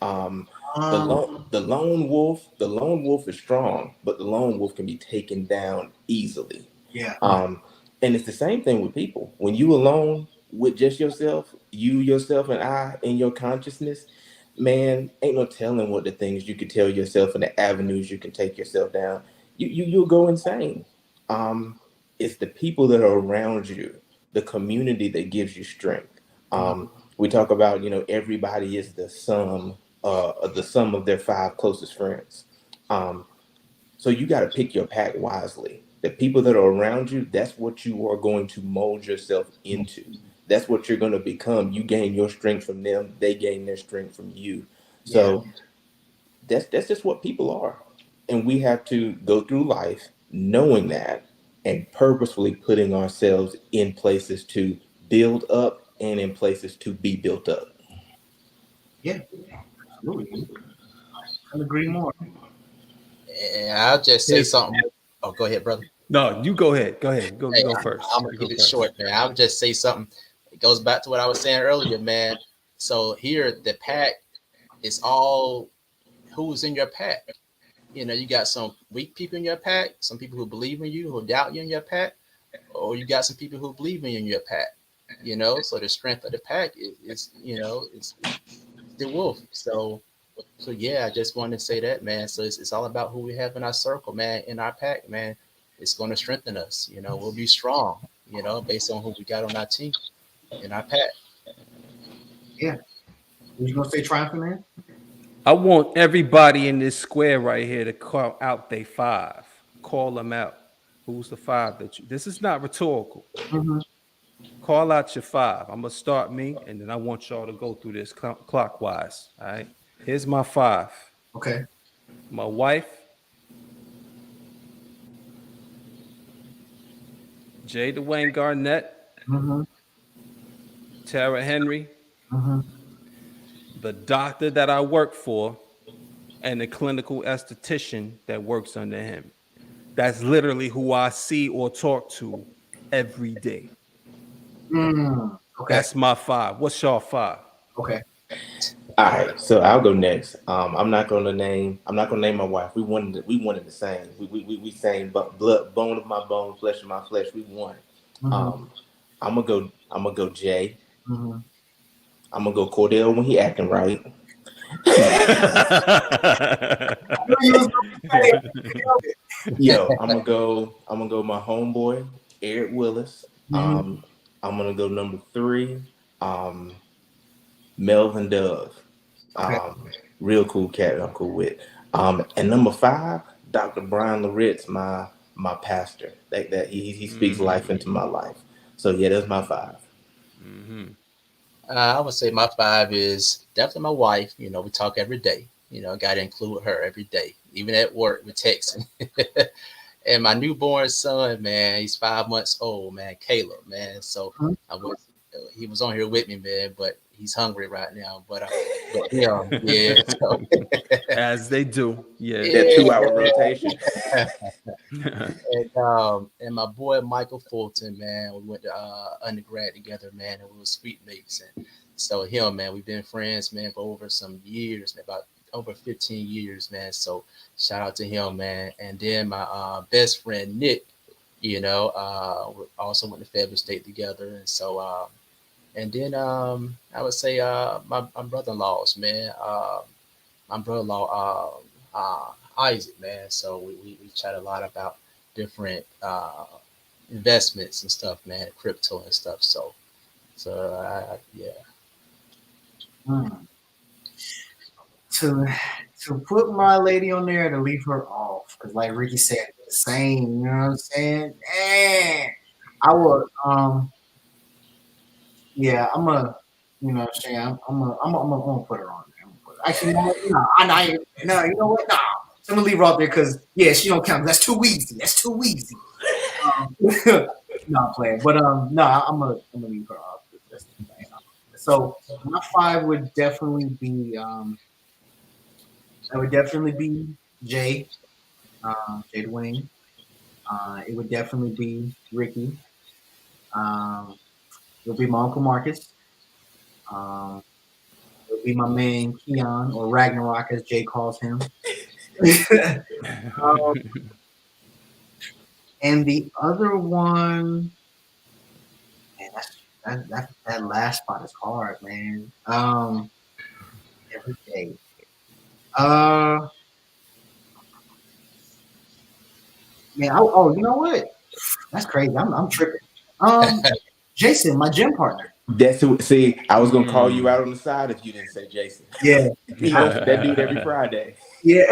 Um, the lone wolf is strong, but the lone wolf can be taken down easily. Yeah. And it's the same thing with people. When you alone with just yourself, yourself, and I in your consciousness, man, ain't no telling what the things you could tell yourself and the avenues you can take yourself down. You'll go insane. It's the people that are around you, the community that gives you strength. We talk about, everybody is the sum of their five closest friends. So you got to pick your pack wisely. The people that are around you, that's what you are going to mold yourself into. That's what you're going to become. You gain your strength from them. They gain their strength from you. So that's just what people are. And we have to go through life knowing that and purposefully putting ourselves in places to build up and in places to be built up. Yeah. Absolutely. I agree more. And I'll just say something. Oh, go ahead, brother. No, you go ahead. Go ahead. Go first. I'm gonna keep it short, man. I'll just say something. It goes back to what I was saying earlier, man. So here, the pack is all who's in your pack. You got some weak people in your pack, some people who believe in you, who doubt you in your pack, or you got some people who believe in you in your pack. So the strength of the pack is it's the wolf. So yeah, I just wanted to say that, man. So it's all about who we have in our circle, man, in our pack, man. It's going to strengthen us. We'll be strong, based on who we got on our team in our pack. Yeah. What you gonna say, Tr1umphant, man? I want everybody in this square right here to call out they five. Call them out. Who's the five that you? This is not rhetorical. Call out your five. I'm gonna start me, and then I want y'all to go through this clockwise. All right. Here's my five. Okay. My wife, Dwayne Garnett, Tara Henry, the doctor that I work for, and the clinical esthetician that works under him. That's literally who I see or talk to every day. Okay. That's my five. What's your five? Okay. All right, so I'll go next. I'm not gonna name my wife. We wanted the same. We same, but blood, bone of my bone, flesh of my flesh. We won. I'm gonna go Jay. I'm gonna go Cordell when he acting right. Yo, I'm gonna go my homeboy Eric Willis. I'm gonna go number 3. Melvin Dove. Real cool cat I'm cool with. And number 5, Dr. Brian Loritz, my pastor. That he speaks life into my life. So yeah, that's my 5. I would say my 5 is definitely my wife. We talk every day. Got to include her every day, even at work. We text. And my newborn son, man, he's 5 months old, man, Caleb, man. So he was on here with me, man, but he's hungry right now. But yeah. So. As they do, yeah. That 2-hour rotation. And my boy Michael Fulton, man, we went to undergrad together, man, and we were sweet mates. And so him, man, we've been friends, man, for over some years, man, about over 15 years, man. So shout out to him, man. And then my best friend Nick, we also went to Fayetteville State together. And so and then I would say my brother-in-laws, man. My brother-in-law Isaac, man. So we chat a lot about different investments and stuff, man, crypto and stuff. So yeah. To put my lady on there, to leave her off, because like Ricky said, the same. You know what I'm saying? I would Yeah, I'm a, you know what I'm saying? I'm gonna put her on there. Actually, no, you know what? Nah, I'm gonna leave her out there because yeah, she don't count. That's too easy. That's too easy. No, I'm playing, but no, I'm gonna leave her up. That's the thing. So my five would definitely be it would definitely be Jay, Jay Dwayne. It would definitely be Ricky. Um, it would be my uncle Marcus. Um, it would be my man Keon or Ragnarok as Jay calls him. um, and the other one, man, that last spot is hard, man. Every day. Uh, man. Oh, you know what? That's crazy. I'm tripping. Jason, my gym partner. That's who. See, I was gonna call you out on the side if you didn't say Jason. Yeah, He hosts that dude every Friday. yeah,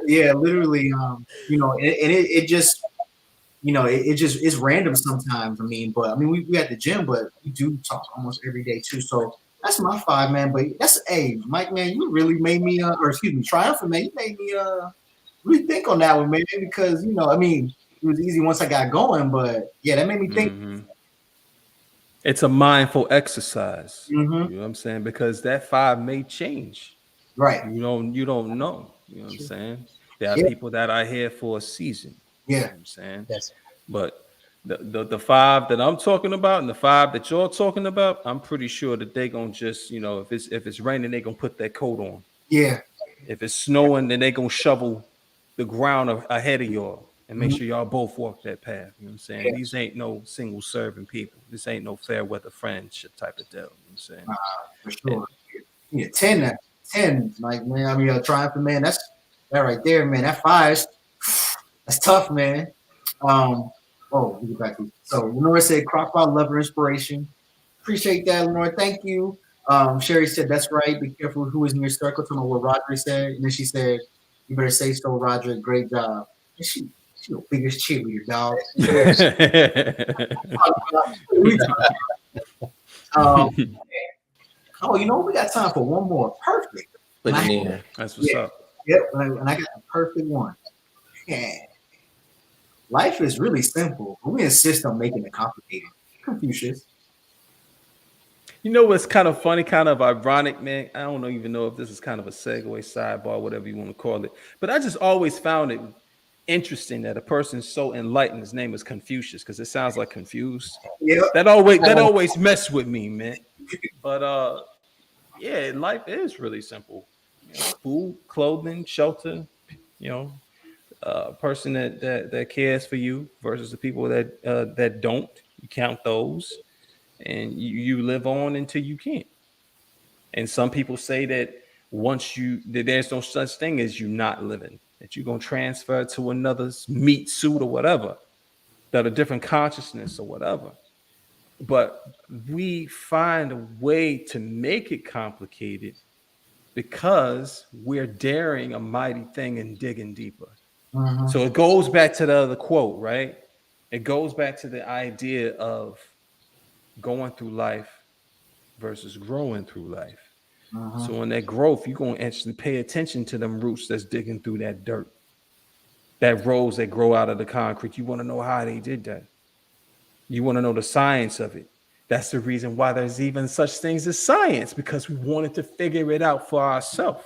yeah. Literally, you know, and it just, you know, it just it's random sometimes. I mean, but I mean, we at the gym, but we do talk almost every day too. So that's my five, man. But that's Mike, man, you really made me, or excuse me, Triumphant, man, you made me really think on that one, man, because you know, I mean, it was easy once I got going, but yeah, that made me think. It's a mindful exercise. Mm-hmm. You know what I'm saying? Because that five may change. Right. You don't know. You know what I'm saying? There are people that are here for a season. Yeah. You know what I'm saying? Yes. But the five that I'm talking about and the five that you're talking about, I'm pretty sure that they're gonna just, you know, if it's raining, they're gonna put their coat on. Yeah. If it's snowing, then they're gonna shovel the ground ahead of y'all and make sure y'all both walk that path. You know what I'm saying? Yeah. These ain't no single serving people. This ain't no fair weather friendship type of deal. You know what I'm saying? For sure. Yeah, 10, like, man. I mean, Triumphant, man. That's that right there, man. That five, that's tough, man. Oh, we get back to you. So Lenore said, "Crockpot lover inspiration." Appreciate that, Lenore. Thank you. Sherry said, "That's right. Be careful who is in your circle." To know what Roderick said, and then she said, "You better say so, Roderick. Great job." And she the biggest cheerleader, dog. Oh, you know, we got time for one more. Perfect. But yeah, that's what's up. Yep, and I got the perfect one. Yeah. Life is really simple, but we insist on making it complicated. Confucius. You know what's kind of funny, kind of ironic, man? I don't even know if this is kind of a segue, sidebar, whatever you want to call it. But I just always found it interesting that a person so enlightened, his name is Confucius, because it sounds like confused. Yeah. That always messed with me, man. But yeah, life is really simple. You know, food, clothing, shelter, you know, a person that cares for you versus the people that don't. You count those. And you live on until you can't. And some people say that that there's no such thing as you not living, that you're going to transfer to another's meat suit or whatever, that a different consciousness or whatever. But we find a way to make it complicated because we're daring a mighty thing and digging deeper. Mm-hmm. So it goes back to the other quote, right? It goes back to the idea of going through life versus growing through life. So in that growth, you're going to actually pay attention to them roots that's digging through that dirt, that rose that grow out of the concrete. You want to know how they did that. You want to know the science of it. That's the reason why there's even such things as science, because we wanted to figure it out for ourselves.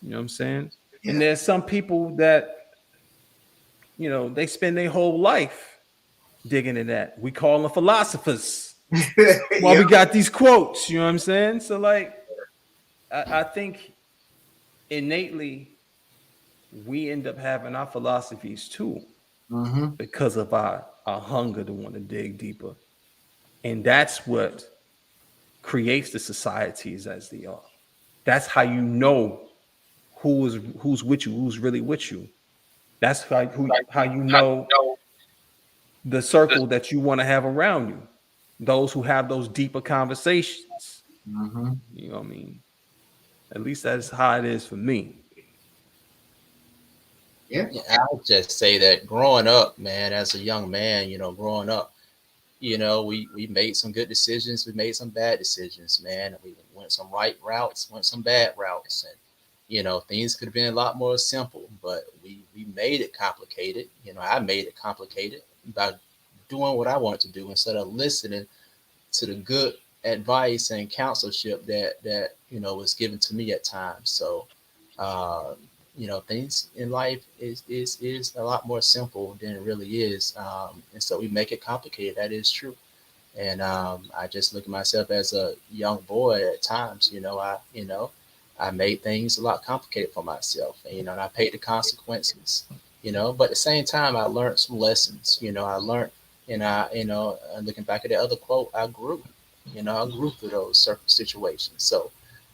You know what I'm saying? Yeah. And there's some people that, you know, they spend their whole life digging in that. We call them philosophers. While we got these quotes, you know what I'm saying? So like, I think innately we end up having our philosophies too, because of our hunger to want to dig deeper. And that's what creates the societies as they are. That's how you know who's with you, who's really with you. That's how you know the circle that you want to have around you, those who have those deeper conversations. You know what I mean? At least that's how it is for me. Yeah, I would just say that growing up, man, as a young man, you know, growing up, You know, we made some good decisions. We made some bad decisions, man. We went some right routes, went some bad routes, and you know, things could have been a lot more simple. But we made it complicated. You know, I made it complicated by doing what I wanted to do instead of listening to the good advice and counselship that you know was given to me at times. So, uh, you know, things in life is a lot more simple than it really is, and so we make it complicated. That is true. And I just look at myself as a young boy at times. I made things a lot complicated for myself, and and I paid the consequences. But at the same time, I learned some lessons. I learned, and looking back at the other quote, I grew. I grew through those certain situations.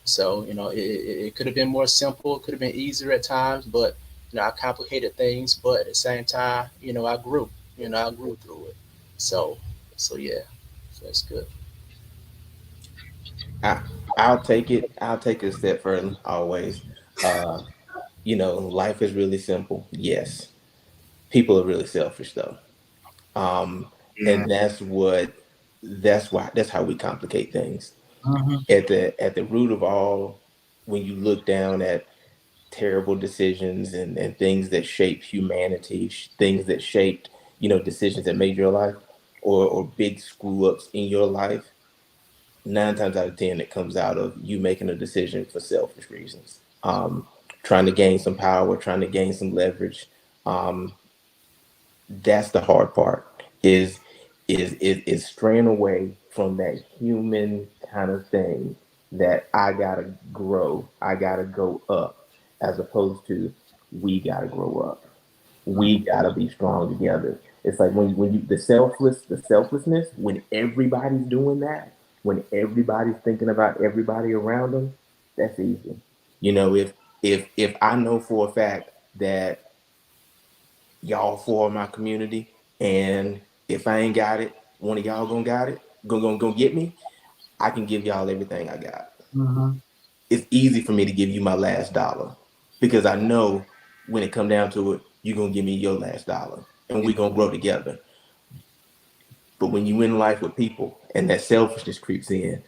So it could have been more simple. It could have been easier at times, but I complicated things. But at the same time, I grew. I grew through it. So yeah. So that's good. I, I'll take it. I'll take it a step further. Always, uh, life is really simple. Yes, people are really selfish though, Yeah. and that's how we complicate things. Mhm. At the root of all, when you look down at terrible decisions and things that shaped humanity, things that shaped decisions that made your life, or big screw ups in your life, 9 times out of 10 it comes out of you making a decision for selfish reasons, trying to gain some power, trying to gain some leverage. um, that's the hard part, is straying away from that human kind of thing, that I gotta grow, I gotta go up, as opposed to we gotta grow up, we gotta be strong together. It's like when you the selflessness, when everybody's doing that, when everybody's thinking about everybody around them, that's easy. If I know for a fact that y'all for my community, and if I ain't got it, one of y'all gonna got it, gonna get me, I can give y'all everything I got. Mhm. It's easy for me to give you my last dollar, because I know when it come down to it, you're gonna give me your last dollar, and we gonna grow together. But when you in life with people and that selfishness creeps in,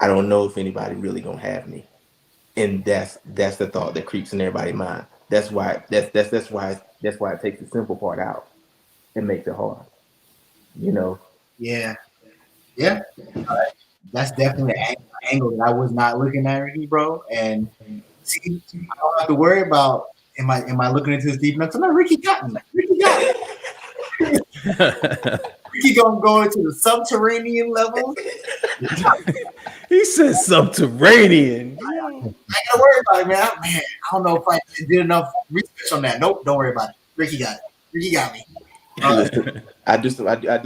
I don't know if anybody really gonna have me. And that's the thought that creeps in everybody's mind. That's why it takes the simple part out and makes it hard. You know, Yeah. Yeah. That's definitely an angle that I was not looking at, Ricky, bro. And see, I don't have to worry about am I looking into this deep enough? So no, Ricky got me. Ricky got me. Ricky gonna go into the subterranean levels. He said subterranean. I ain't gotta worry about it, man. Man, I don't know if I did enough research on that. Nope, don't worry about it. Ricky got it. Ricky got me. listen, I do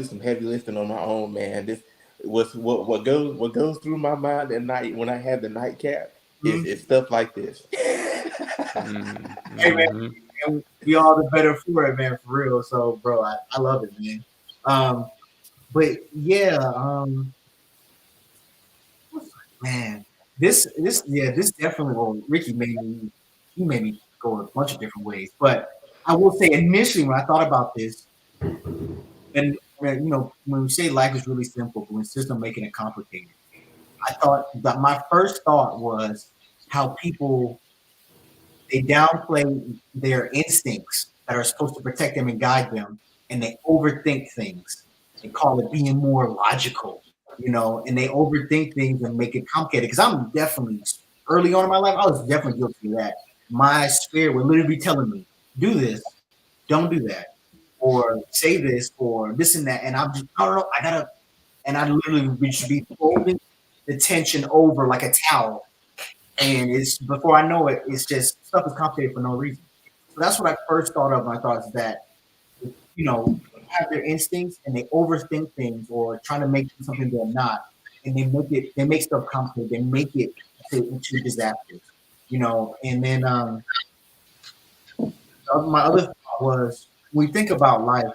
some heavy lifting on my own, man. This what goes through my mind at night when I have the nightcap is Mhm. is stuff like this. Hey man, Mhm. and we all the better for it, man, for real. So, bro, I love it, man. Um, but yeah, man, this definitely. Well, Ricky made me go a bunch of different ways. But I will say, initially, when I thought about this, and when we say life is really simple, but we insist on making it complicated, I thought that my first thought was how people they downplay their instincts that are supposed to protect them and guide them, and they overthink things. They call it being more logical, and they overthink things and make it complicated. Because I'm definitely early on in my life, I was definitely guilty of that. My spirit would literally be telling me, "Do this, don't do that, or say this, or this and that," and I don't know, I gotta, and I literally we should be folding the tension over like a towel, and it's before I know it, it's just stuff is complicated for no reason. So that's what I first thought of. I thought is that have their instincts and they overthink things or trying to make something they're not, and they make stuff complicated. They make it into disasters, And then my other thought was when we think about life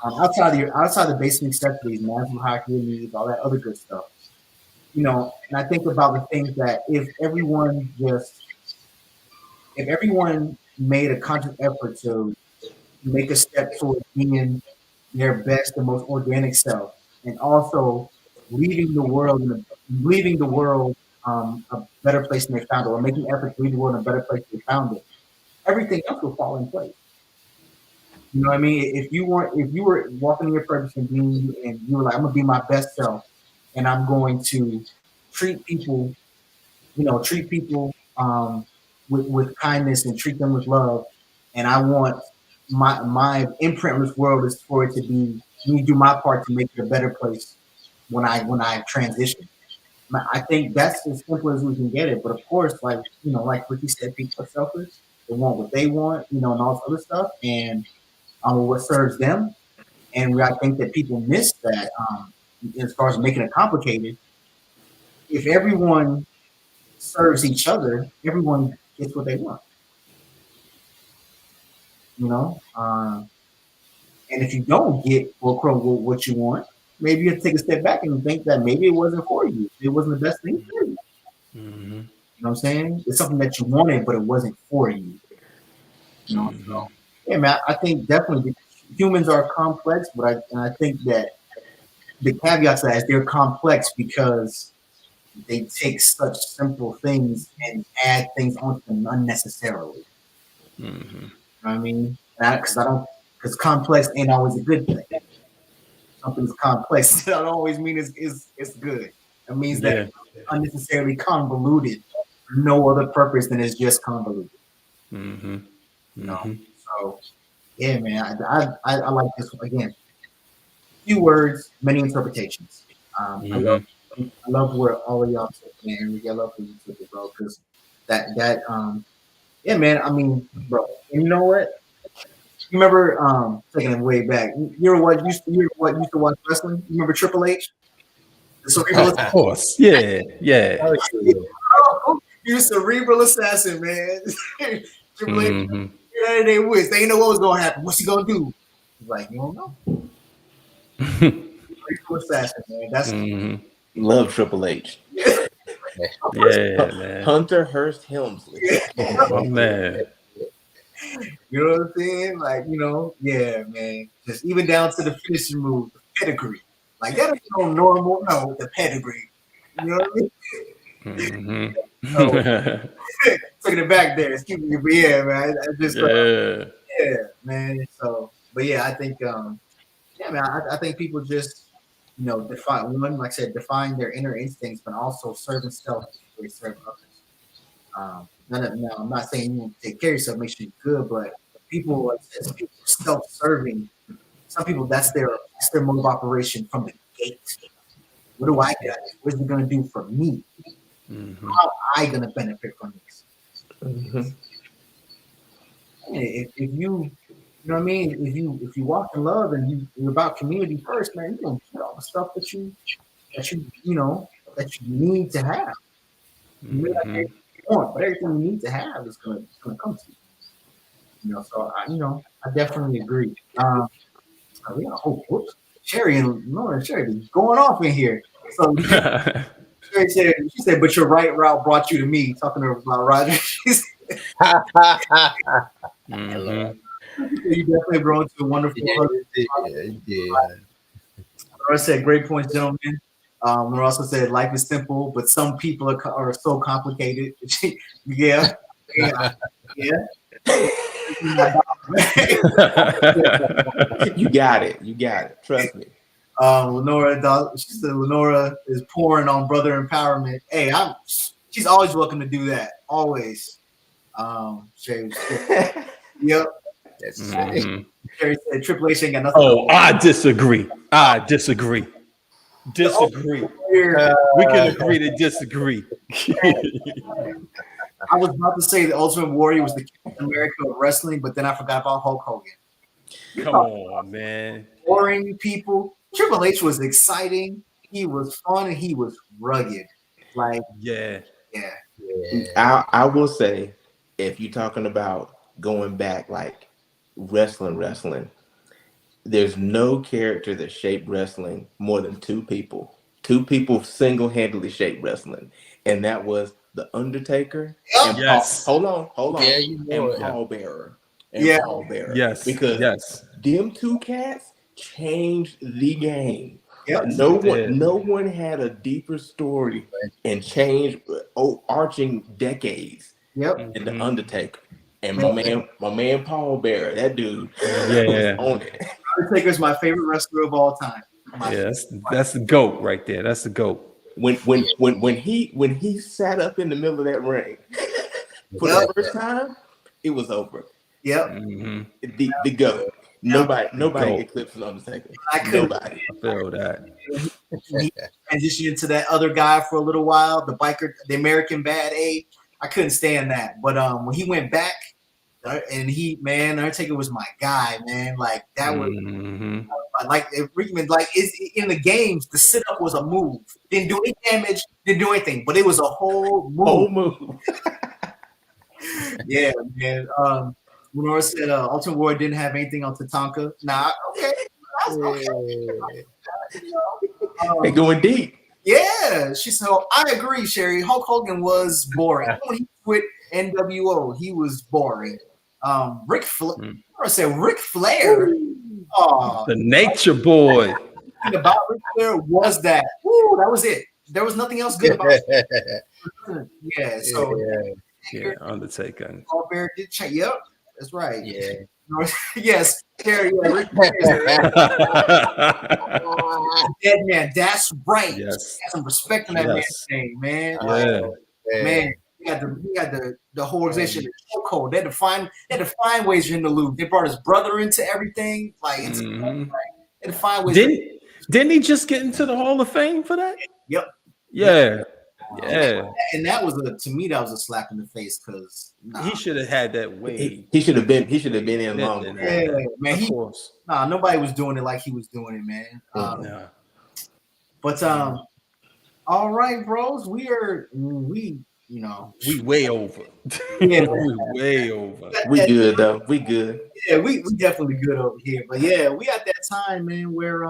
outside the basic necessities, Maslow hierarchy of needs, all that other good stuff. And I think about the things that if everyone made a conscious effort to make a step towards being their best and most organic self, and also leaving the world a better place than they found it, or making efforts to leave the world in a better place than they found it, everything else will fall in place. You know what I mean? If you were walking in your purpose and you were like, I'm gonna be my best self, and I'm going to treat people, treat people with kindness and treat them with love, and I want my imprint on this world is for it to be me do my part to make it a better place when I transition. I think that's as simple as we can get it. But of course, like Ricky said, people are selfish. They want what they want, and all this other stuff, and what serves them. And I think that people miss that as far as making it complicated. If everyone serves each other, everyone gets what they want. And if you don't get what you want, maybe you have to take a step back and think that maybe it wasn't for you. It wasn't the best thing for you. Mm-hmm. You know what I'm saying? It's something that you wanted, but it wasn't for you. So, yeah, man, I think definitely humans are complex, but I think that the caveat to that is they're complex because they take such simple things and add things onto them unnecessarily. Mm-hmm. You know what I mean? Because complex ain't always a good thing. Something's complex does not always mean it's good. It means that it's unnecessarily convoluted for no other purpose than it's just convoluted. Mm-hmm. So yeah, man, I like this one. Again. Few words, many interpretations. I love where all of y'all took, man. I love where you took it, bro. Because yeah, man. I mean, bro. And you know what? You remember taking it way back. You know what used to watch wrestling? You remember Triple H? Of course, yeah. He was a cerebral assassin, man. Triple H. They wish they didn't know what was gonna happen. What's he gonna do? He's like, you don't know. Assassin, man. That's love Triple H. Yeah, man. Hunter Hearst Helmsley. Oh man. You know what I'm saying? Like, yeah, man. Just even down to the finishing move, the pedigree. Like that is no normal, no, the pedigree. You know what I mean? So, taking it back there, excuse me, but yeah, man. Yeah, man. So, but yeah, I think yeah, man, I think people just, define their inner instincts, but also serving self before they serve others. Now, I'm not saying you take care of yourself, make sure you're good, but people self-serving. Some people, that's their mode of operation from the gate. What do I get? What is it going to do for me? How am I going to benefit from this? If you know what I mean? If you walk in love and you're about community first, man, you're gonna get all the stuff that you need to have. You may not get everything you want, but everything you need to have is gonna come to you. So I definitely agree. Whoops. Sherry and Lauren, Sherry going off in here. So Sherry said, but your right route brought you to me, talking about Roderick. You definitely brought to a wonderful. Laura said, "Great points, gentlemen." Laura also said, "Life is simple, but some people are so complicated." yeah. You got it. Trust me. Lenora, she said, "Lenora is pouring on brother empowerment." Hey, she's always welcome to do that. Always. Sherry. Yep. Sherry said Triple H ain't got nothing. Oh, I disagree. Disagree. We can agree to disagree. I was about to say the Ultimate Warrior was the Captain America of wrestling, but then I forgot about Hulk Hogan. Come on, man. Boring people. Triple H was exciting. He was fun and he was rugged. Like, yeah. I will say, if you're talking about going back, like wrestling, there's no character that shaped wrestling more than two people. Two people single-handedly shaped wrestling, and that was The Undertaker and Paul. Hold on. Yeah, Paul Bearer. Yeah. Paul Bearer. Yes. Because them two cats changed the game. Yep. No one had a deeper story and changed arching decades Yep. than the Undertaker. And my man Paul Bearer, that dude Yeah. was on it. Undertaker is my favorite wrestler of all time. Yeah, that's the GOAT right there. That's the GOAT. When he sat up in the middle of that ring for the first time, it was over. Yep. The GOAT. Nobody eclipses Undertaker. Nobody. I feel that. He transitioned into that other guy for a little while, the biker, the American Bad A. I couldn't stand that. But when he went back, and Undertaker was my guy, man. Like that was like Rickman, like in the games, the sit up was a move. Didn't do any damage, didn't do anything, but it was a whole move. Yeah, man. When Nora said Ultimate Warrior didn't have anything on Tatanka, okay. They going deep. Yeah, she said, I agree, Sherry. Hulk Hogan was boring. When he quit NWO, he was boring. Ric Flair. The Nature Boy. The thing about Ric Flair was that. Woo, that was it. There was nothing else good about it. Yeah, so yeah, Undertaker. Paul Bear did change. Yep, that's right. Yeah. Yes, Terry. Yeah, dead man. That's right. Yes. Have some respect in that man's name, man. Yeah. Man, he had the whole organization in chokehold. They had to find ways for him to lose. They brought his brother into everything. Like it's they had to find ways. Didn't he just get into the Hall of Fame for that? Yep. Yeah. Yeah. And that was to me that was a slap in the face because he should have had that way. He should have been in longer. Yeah, man. Of course. Nobody was doing it like he was doing it, man. But all right, bros, we way over. Yeah, we way over. We good though. We good. Yeah, we definitely good over here. But yeah, we at that time, man, where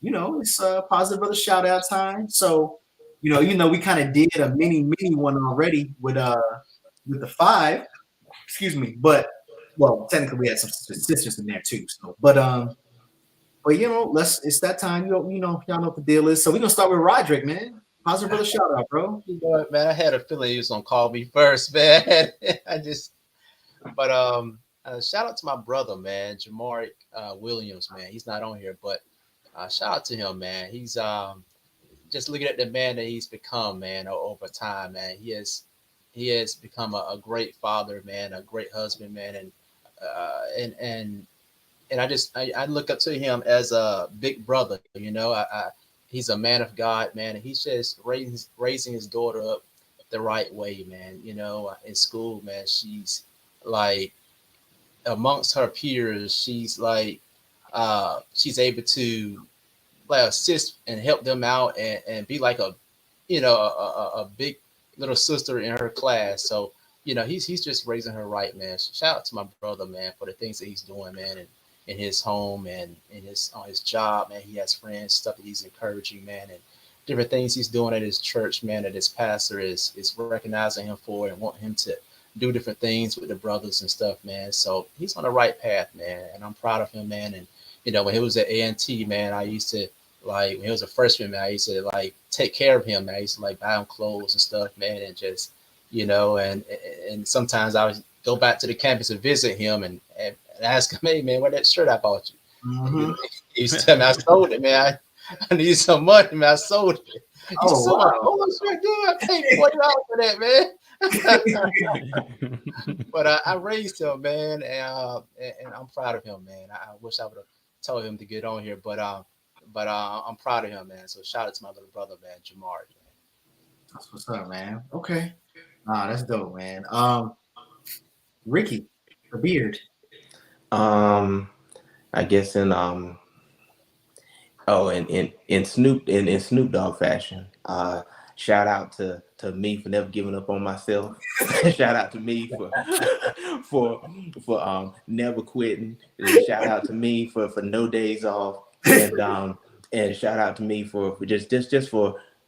it's Positive Brother shout out time. So we kind of did a mini one already with the 5. Excuse me, but technically we had some sisters in there too. So, but it's that time. Y'all know what the deal is. So we're gonna start with Roderick, man. Positive Brother shout out, bro. You know what, man? I had a feeling he was gonna call me first, man. Shout out to my brother, man, Jamaric Williams, man. He's not on here, but shout out to him, man. He's just looking at the man that he's become, man, over time, man. He has become a great father, man, a great husband, man, and I look up to him as a big brother. He's a man of God, man, and he's just raising his daughter up the right way, man. In school, man, she's like amongst her peers, she's like she's able to assist and help them out and be like a big little sister in her class. So he's just raising her right, man. Shout out to my brother, man, for the things that he's doing, man, and in his home and on his job, man. He has friends, stuff that he's encouraging, man, and different things he's doing at his church, man, that his pastor is recognizing him for and want him to do different things with the brothers and stuff, man. So he's on the right path, man, and I'm proud of him, man. And when he was at A&T, man, I used to when he was a freshman, man, I used to take care of him, man. I used to buy him clothes and stuff, man, and just and sometimes I would go back to the campus and visit him and ask him, hey, man, where that shirt I bought you? Mm-hmm. He used to tell me, I sold it, man. I need some money, man. I sold it. Oh, shirt, dude, I paid $40 for that, man. But I raised him, man, and I'm proud of him, man. I wish I would have told him to get on here, but I'm proud of him, man. So shout out to my little brother, man, Jamar. That's what's up, man. Okay. That's dope, man. Ricky, the beard. I guess in Snoop Dogg fashion. Shout out to me for never giving up on myself. Shout out to me for never quitting. Shout out to me for no days off. And shout out to me for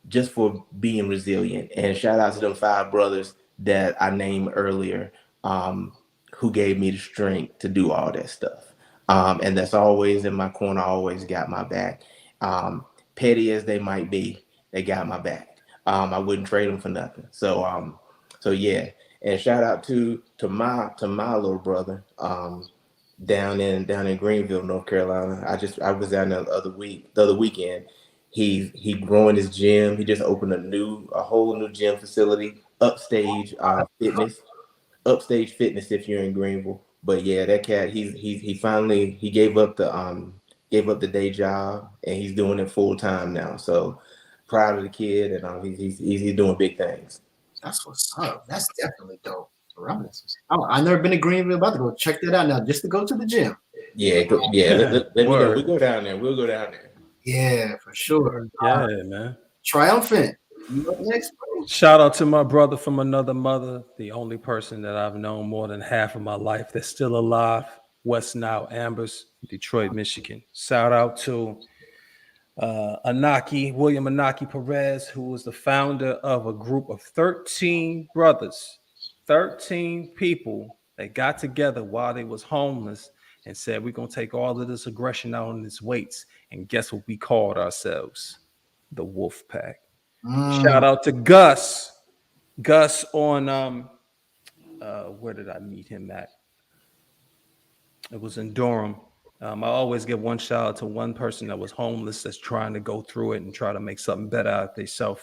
just for being resilient. And shout out to them 5 brothers that I named earlier, who gave me the strength to do all that stuff. And that's always in my corner, always got my back. Petty as they might be, they got my back. I wouldn't trade them for nothing. So yeah. And shout out to my little brother, down in Greenville, North Carolina. I was down there the other weekend. He growing his gym. He just opened a whole new gym facility, fitness, upstage fitness if you're in Greenville. But yeah, that cat, he finally gave up the day job, and he's doing it full time now. So proud of the kid, and he's doing big things. That's what's up. That's definitely dope. I've never been to Greenville. About to go check that out now, just to go to the gym. Yeah. Let me know. We'll go down there. Yeah, for sure. Yeah, man. Triumphant. You up next, bro? Shout out to my brother from another mother, the only person that I've known more than half of my life that's still alive. West Nile Ambers, Detroit, Michigan. Shout out to William Anaki Perez, who was the founder of a group of 13 brothers, 13 people that got together while they was homeless and said, we're going to take all of this aggression out on these weights. And guess what we called ourselves? The Wolf Pack. Shout out to Gus. Gus on, where did I meet him at? It was in Durham. I always give one shout out to one person that was homeless that's trying to go through it and try to make something better out of themselves.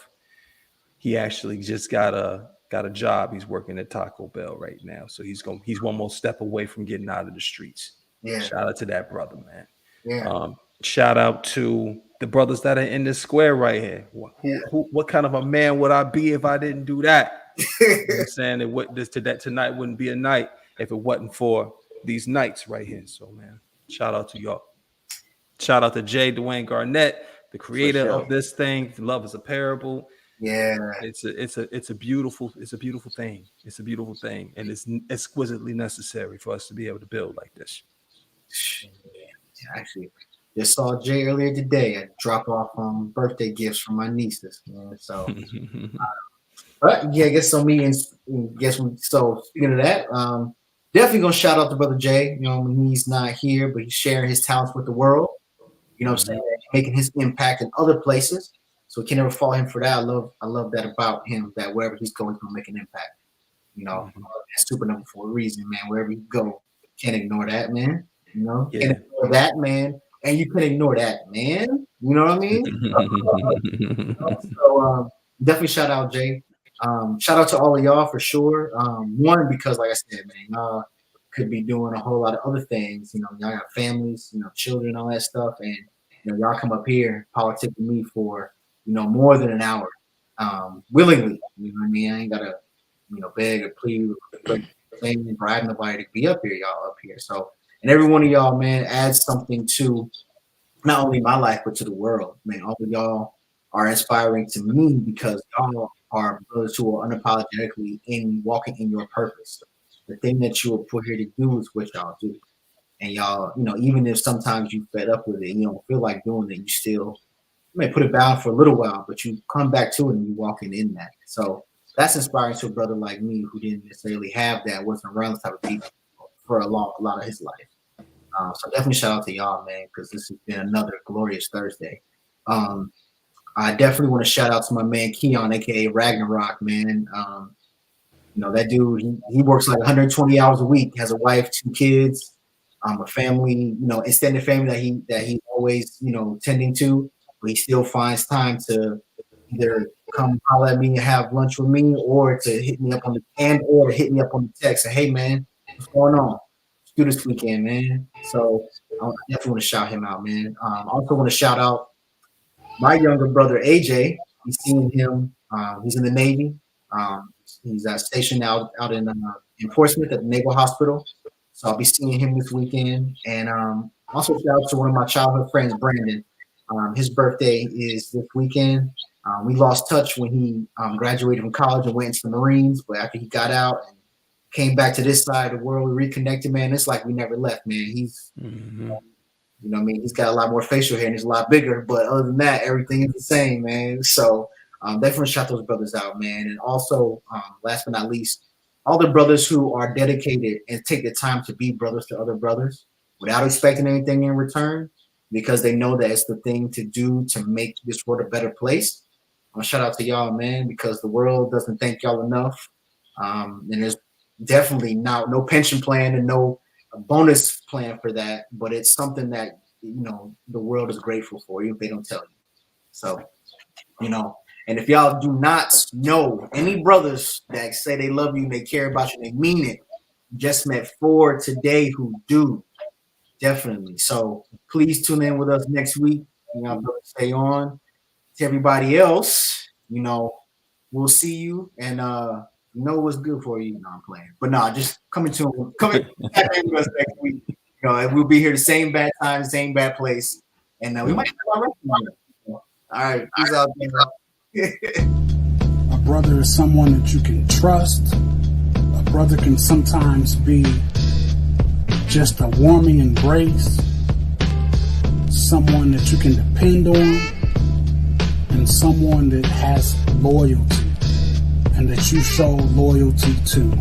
He actually just got a job. He's working at Taco Bell right now. So he's one more step away from getting out of the streets. Yeah. Shout out to that brother, man. Yeah. Shout out to the brothers that are in this square right here. What kind of a man would I be if I didn't do that? You know what I'm saying tonight wouldn't be a night if it wasn't for these nights right here. So, man, shout out to y'all. Shout out to Dwayne Garnett, the creator of this thing. Love is a Parable. Yeah, it's a beautiful thing. It's a beautiful thing, and it's exquisitely necessary for us to be able to build like this. Yeah, actually, just saw Jay earlier today. I drop off birthday gifts from my nieces. Man. So, but yeah, I guess so. So speaking of that, definitely gonna shout out to Brother Jay. You know, when he's not here, but he's sharing his talents with the world. You know what I'm saying? Making his impact in other places. So we can never fault him for that. I love that about him, that wherever he's going, he's gonna make an impact. You know, that's Supernova for a reason, man. Wherever you go, can't ignore that, man. You know, can't ignore that, man. And you can ignore that, man. You know what I mean? So definitely shout out Jay. Shout out to all of y'all for sure. One, because like I said, man, y'all could be doing a whole lot of other things. You know, y'all got families, you know, children, all that stuff, and you know, y'all come up here politic with me for, you know, more than an hour, willingly. You know what I mean? I ain't gotta, you know, beg or plead or bribe nobody to be up here. Y'all up here. So, and every one of y'all, man, adds something to not only my life but to the world. Man, all of y'all are inspiring to me because y'all are brothers who are unapologetically walking in your purpose. The thing that you were put here to do is what y'all do. And y'all, you know, even if sometimes you fed up with it and you don't feel like doing it, you still may put it down for a little while, but you come back to it and you walking in that. So that's inspiring to a brother like me who didn't necessarily have that, wasn't around the type of people for a lot of his life. So definitely shout out to y'all, man, because this has been another glorious Thursday. I definitely want to shout out to my man Keon, aka Ragnarok, man. You know, that dude, he works like 120 hours a week, has a wife, 2 kids, a family, you know, extended family that he always, you know, tending to, but he still finds time to either come holler at me and have lunch with me, or to hit me up on the text. Say, hey man, what's going on? Let's do this weekend, man. So I definitely want to shout him out, man. I also want to shout out my younger brother AJ. He's seeing him. He's in the Navy. He's stationed out in Portsmouth at the Naval Hospital. So I'll be seeing him this weekend. And also shout out to one of my childhood friends, Brandon. His birthday is this weekend. We lost touch when he graduated from college and went into the Marines, but after he got out and came back to this side of the world, we reconnected, man. It's like we never left, man. He's, you know what I mean? He's got a lot more facial hair and he's a lot bigger, but other than that, everything is the same, man. So definitely shout those brothers out, man. And also, last but not least, all the brothers who are dedicated and take the time to be brothers to other brothers, without expecting anything in return, because they know that it's the thing to do to make this world a better place. I'll shout out to y'all, man, because the world doesn't thank y'all enough. And there's definitely no pension plan and no bonus plan for that, but it's something that, you know, the world is grateful for, even if they don't tell you. So, you know, and if y'all do not know any brothers that say they love you, they care about you, they mean it, just met 4 today who do. Definitely. So please tune in with us next week. You know, stay on. To everybody else, you know, we'll see you and you know what's good for you. No, I'm playing. But no, just come in with us next week. You know, and we'll be here the same bad time, same bad place. And we might have all right, peace out. A brother is someone that you can trust. A brother can sometimes be just a warming embrace, someone that you can depend on, and someone that has loyalty and that you show loyalty to.